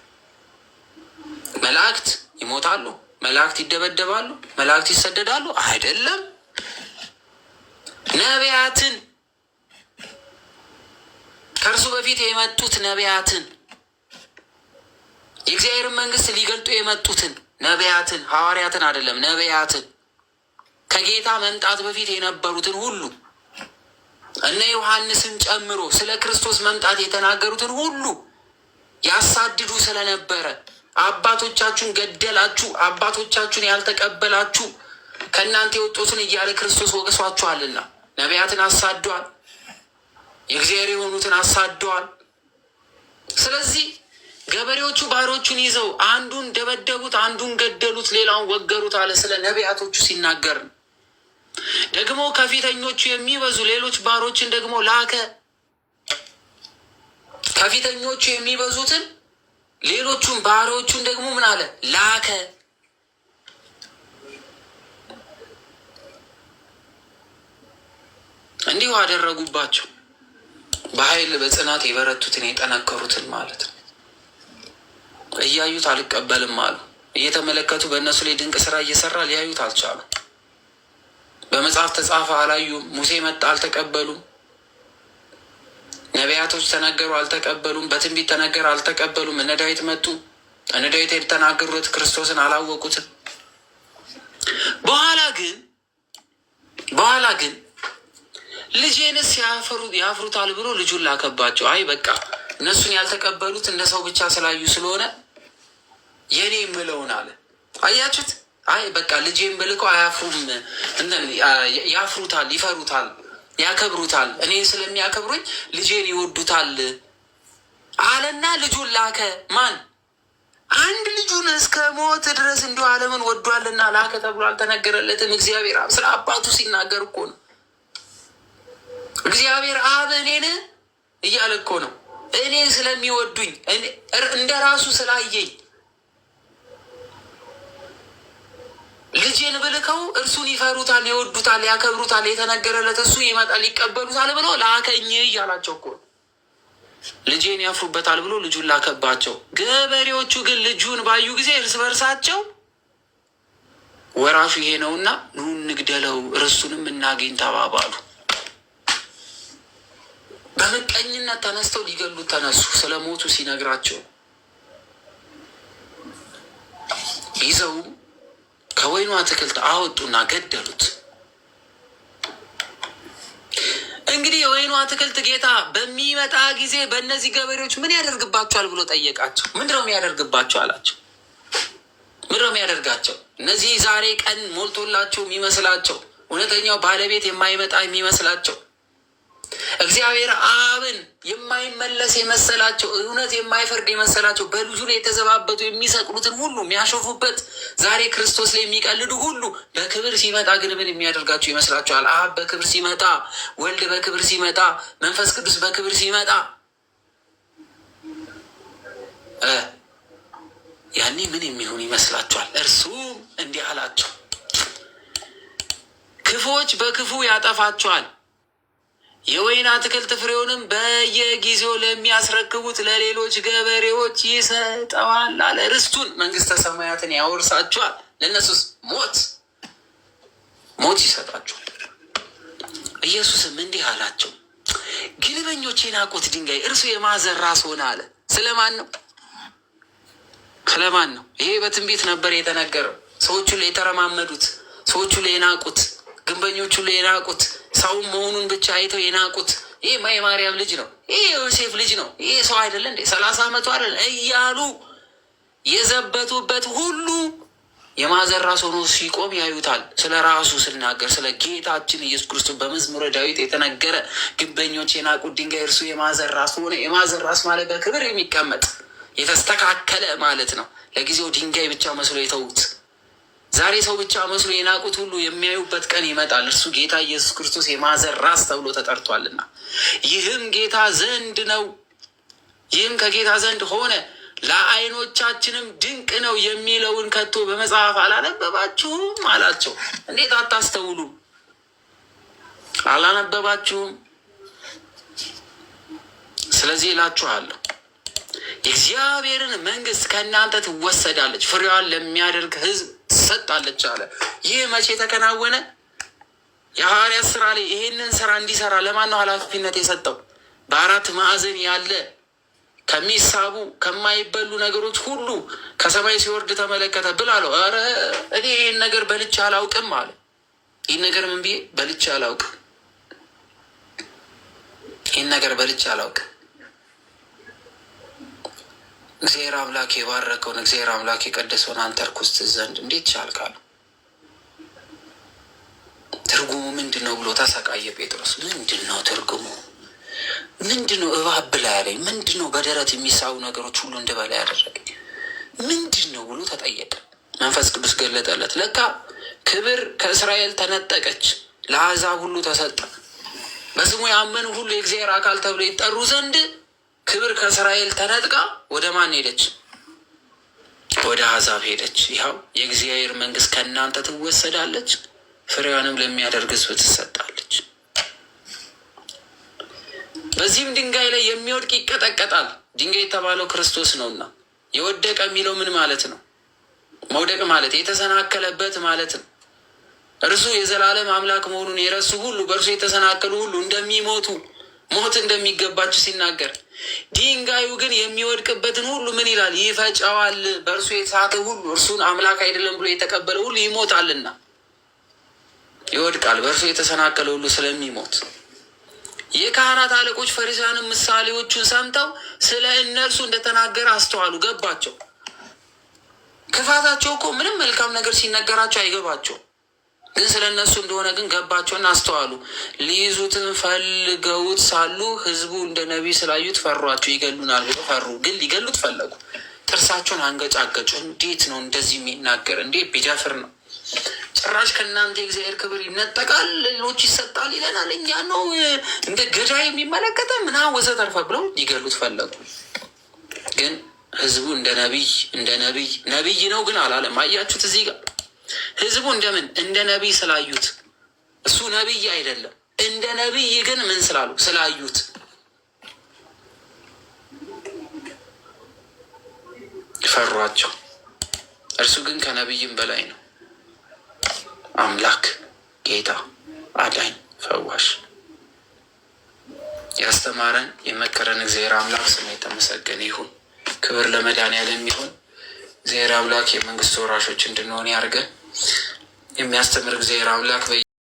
መላእክት ይሞታሉ? መላእክት ይደበደባሉ? መላእክት ይሰደዳሉ? አይደለም። ነቢያትን፣ ከእርሱ በፊት የመጡት ነቢያትን፣ የእግዚአብሔርን መንግስት ሊገልጡ የመጡትን ነቢያትን፣ ሐዋርያትን አይደለም፣ ነቢያትን፣ ከጌታ መምጣት በፊት የነበሩትን ሁሉ እነ ዮሐንስን ጨምሮ ስለ ክርስቶስ መምጣት የተናገሩትን ሁሉ ያሳድዱ ስለነበረ አባቶቻችሁን ገደላችሁ፣ አባቶቻችሁን ያልተቀበላችሁ ከእናንተ የወጡትን እያለ ክርስቶስ ወቅሷችኋልና ነቢያትን አሳደዋል፣ የእግዚአብሔር የሆኑትን አሳደዋል። ስለዚህ ገበሬዎቹ ባሮቹን ይዘው አንዱን ደበደቡት፣ አንዱን ገደሉት፣ ሌላውን ወገሩት አለ ስለ ነቢያቶቹ ሲናገር። ደግሞ ከፊተኞቹ የሚበዙ ሌሎች ባሮችን ደግሞ ላከ። ከፊተኞቹ የሚበዙትን ሌሎቹን ባሮቹን ደግሞ ምን አለ? ላከ። እንዲሁ አደረጉባቸው። በኃይል በጽናት የበረቱትን የጠነከሩትን ማለት ነው። እያዩት አልቀበልም አሉ። እየተመለከቱ በእነሱ ላይ ድንቅ ስራ እየሰራ ሊያዩት አልቻሉ። በመጽሐፍ ተጻፈ አላዩም። ሙሴ መጣ አልተቀበሉም። ነቢያቶች ተነገሩ አልተቀበሉም። በትንቢት ተነገረ አልተቀበሉም። እነ ዳዊት መጡ። እነ ዳዊት የተናገሩት ክርስቶስን አላወቁትም። በኋላ ግን ልጄንስ ያፍሩታል ብሎ ልጁን ላከባቸው። አይ በቃ እነሱን ያልተቀበሉት እንደ ሰው ብቻ ስላዩ ስለሆነ የኔ የምለውን አለ። አያችሁት? አይ በቃ ልጄን ብልከው አያፍሩም፣ ያፍሩታል፣ ይፈሩታል፣ ያከብሩታል። እኔ ስለሚያከብሩኝ ልጄን ይወዱታል አለና ልጁን ላከ። ማን? አንድ ልጁን እስከ ሞት ድረስ እንዲሁ ዓለምን ወዷልና ላከ ተብሎ አልተነገረለትም? እግዚአብሔር አብ ስለ አባቱ ሲናገር እኮ ነው። እግዚአብሔር አብ እኔን እያለ እኮ ነው። እኔ ስለሚወዱኝ እንደ ራሱ ስላየኝ ልጄን ብልከው እርሱን ይፈሩታል፣ ይወዱታል፣ ያከብሩታል፣ የተነገረለት እሱ ይመጣል፣ ይቀበሉታል ብሎ ላከኝ እያላቸው እኮ ነው። ልጄን ያፍሩበታል ብሎ ልጁን ላከባቸው። ገበሬዎቹ ግን ልጁን ባዩ ጊዜ እርስ በርሳቸው ወራሹ ይሄ ነውና ኑ እንግደለው፣ ርስቱንም እናገኝ ተባባሉ። በምቀኝነት ተነስተው ሊገሉት ተነሱ። ስለ ሞቱ ሲነግራቸው ይዘው ከወይኑ አትክልት አወጡና ገደሉት። እንግዲህ የወይኑ አትክልት ጌታ በሚመጣ ጊዜ በእነዚህ ገበሬዎች ምን ያደርግባቸዋል ብሎ ጠየቃቸው። ምንድነው የሚያደርግባቸው አላቸው። ምንድነው የሚያደርጋቸው? እነዚህ ዛሬ ቀን ሞልቶላቸው የሚመስላቸው፣ እውነተኛው ባለቤት የማይመጣ የሚመስላቸው፣ እግዚአብሔር አብን የማይመለስ የመሰላቸው፣ እውነት የማይፈርድ የመሰላቸው፣ በልጁ ላይ የተዘባበቱ የሚሰቅሉትን ሁሉ የሚያሾፉበት፣ ዛሬ ክርስቶስ ላይ የሚቀልዱ ሁሉ በክብር ሲመጣ ግን ምን የሚያደርጋቸው ይመስላችኋል? አብ በክብር ሲመጣ፣ ወልድ በክብር ሲመጣ፣ መንፈስ ቅዱስ በክብር ሲመጣ ያኔ ምን የሚሆን ይመስላችኋል? እርሱም እንዲህ አላቸው፣ ክፉዎች በክፉ ያጠፋቸዋል፣ የወይን አትክልት ፍሬውንም በየጊዜው ለሚያስረክቡት ለሌሎች ገበሬዎች ይሰጠዋል አለ። ርስቱን መንግስተ ሰማያትን ያወርሳቸዋል። ለእነሱስ ሞት ይሰጣቸዋል። ኢየሱስም እንዲህ አላቸው፣ ግልበኞች የናቁት ድንጋይ እርሱ የማዕዘን ራስ ሆነ አለ። ስለማን ነው? ስለማን ነው? ይሄ በትንቢት ነበር የተነገረው። ሰዎቹ ላይ የተረማመዱት፣ ሰዎቹ ላይ የናቁት፣ ግንበኞቹ ላይ የናቁት፣ ሰው መሆኑን ብቻ አይተው የናቁት፣ ይሄ የማርያም ልጅ ነው፣ ይሄ የዮሴፍ ልጅ ነው፣ ይሄ ሰው አይደለ እንዴ 30 ዓመቱ አይደለ እያሉ የዘበቱበት ሁሉ የማዕዘን ራስ ሆኖ ሲቆም ያዩታል። ስለ ራሱ ስናገር ስለ ጌታችን ኢየሱስ ክርስቶስ በመዝሙረ ዳዊት የተነገረ ግንበኞች የናቁት ድንጋይ እርሱ የማዕዘን ራስ ሆነ። የማዕዘን ራስ ማለት በክብር የሚቀመጥ የተስተካከለ ማለት ነው። ለጊዜው ድንጋይ ብቻ መስሎ የተዉት፣ ዛሬ ሰው ብቻ መስሎ የናቁት ሁሉ የሚያዩበት ቀን ይመጣል። እርሱ ጌታ ኢየሱስ ክርስቶስ የማዕዘን ራስ ተብሎ ተጠርቷልና ይህም ጌታ ዘንድ ነው፣ ይህም ከጌታ ዘንድ ሆነ፣ ለዓይኖቻችንም ድንቅ ነው የሚለውን ከቶ በመጽሐፍ አላነበባችሁም አላቸው። እንዴት አታስተውሉም? አላነበባችሁም? ስለዚህ እላችኋለሁ የእግዚአብሔርን መንግስት ከእናንተ ትወሰዳለች፣ ፍሬዋን ለሚያደርግ ሕዝብ ትሰጣለች አለ። ይህ መቼ ተከናወነ? የሐዋርያት ስራ ላይ ይሄንን ስራ እንዲሰራ ለማን ነው ኃላፊነት የሰጠው? በአራት ማዕዘን ያለ ከሚሳቡ ከማይበሉ ነገሮች ሁሉ ከሰማይ ሲወርድ ተመለከተ ብል አለው። ኧረ እኔ ይህን ነገር በልቼ አላውቅም አለ። ይህን ነገር ምን ብዬ በልቼ አላውቅም፣ ይህን ነገር በልቼ አላውቅም። እግዚአብሔር አምላክ የባረከውን እግዚአብሔር አምላክ የቀደሰውን አንተ ርኩስ ዘንድ እንዴት ቻልካሉ? ትርጉሙ ምንድን ነው ብሎ ተሰቃየ ጴጥሮስ። ምንድን ነው ትርጉሙ? ምንድን ነው እባብ ብላ ያለኝ? ምንድን ነው በደረት የሚሳቡ ነገሮች ሁሉ እንድበላ ያደረገኝ? ምንድን ነው ብሎ ተጠየቀ። መንፈስ ቅዱስ ገለጠለት። ለካ ክብር ከእስራኤል ተነጠቀች፣ ለአሕዛብ ሁሉ ተሰጠ። በስሙ ያመኑ ሁሉ የእግዚአብሔር አካል ተብሎ ይጠሩ ዘንድ ክብር ከእስራኤል ተነጥቃ ወደ ማን ሄደች? ወደ አሕዛብ ሄደች። ይኸው የእግዚአብሔር መንግስት ከእናንተ ትወሰዳለች፣ ፍሬዋንም ለሚያደርግ ሕዝብ ትሰጣለች። በዚህም ድንጋይ ላይ የሚወድቅ ይቀጠቀጣል። ድንጋይ የተባለው ክርስቶስ ነውና። የወደቀ የሚለው ምን ማለት ነው? መውደቅ ማለት የተሰናከለበት ማለት ነው። እርሱ የዘላለም አምላክ መሆኑን የረሱ ሁሉ፣ በእርሱ የተሰናከሉ ሁሉ እንደሚሞቱ ሞት እንደሚገባቸው ሲናገር፣ ድንጋዩ ግን የሚወድቅበትን ሁሉ ምን ይላል? ይፈጨዋል። በእርሱ የተሳተ ሁሉ እርሱን አምላክ አይደለም ብሎ የተቀበለ ሁሉ ይሞታልና ይወድቃል። በእርሱ የተሰናከለ ሁሉ ስለሚሞት የካህናት አለቆች ፈሪሳውያንም ምሳሌዎቹን ሰምተው ስለ እነርሱ እንደተናገረ አስተዋሉ፣ ገባቸው። ክፋታቸው እኮ ምንም መልካም ነገር ሲነገራቸው አይገባቸው፣ ግን ስለ እነሱ እንደሆነ ግን ገባቸውና አስተዋሉ። ሊይዙትን ፈልገውት ሳሉ ሕዝቡ እንደ ነቢይ ስላዩት ፈሯቸው፣ ይገሉናል ብለው ፈሩ። ግን ሊገሉት ፈለጉ። ጥርሳቸውን አንገጫገጩ። እንዴት ነው እንደዚህ የሚናገር? እንዴት ቢደፍር ነው? ጭራሽ ከእናንተ የእግዚአብሔር ክብር ይነጠቃል፣ ሌሎች ይሰጣል ይለናል። እኛ ነው እንደ ገዳይ የሚመለከተ ምናምን ወዘተርፈ ብለው ሊገሉት ፈለጉ። ግን ህዝቡ እንደ ነቢይ ነው ግን አላለም። አያችሁት? እዚህ ጋር ህዝቡ እንደምን እንደ ነቢይ ስላዩት፣ እሱ ነቢይ አይደለም። እንደ ነቢይ ግን ምን ስላሉ? ስላዩት ፈሯቸው። እርሱ ግን ከነቢይም በላይ ነው። አምላክ፣ ጌታ፣ አዳኝ፣ ፈዋሽ፣ ያስተማረን የመከረን እግዚአብሔር አምላክ ስሙ የተመሰገነ ይሁን። ክብር ለመድኃኔዓለም ይሁን። እግዚአብሔር አምላክ የመንግስቱ ወራሾች እንድንሆን ያድርገን። የሚያስተምር እግዚአብሔር አምላክ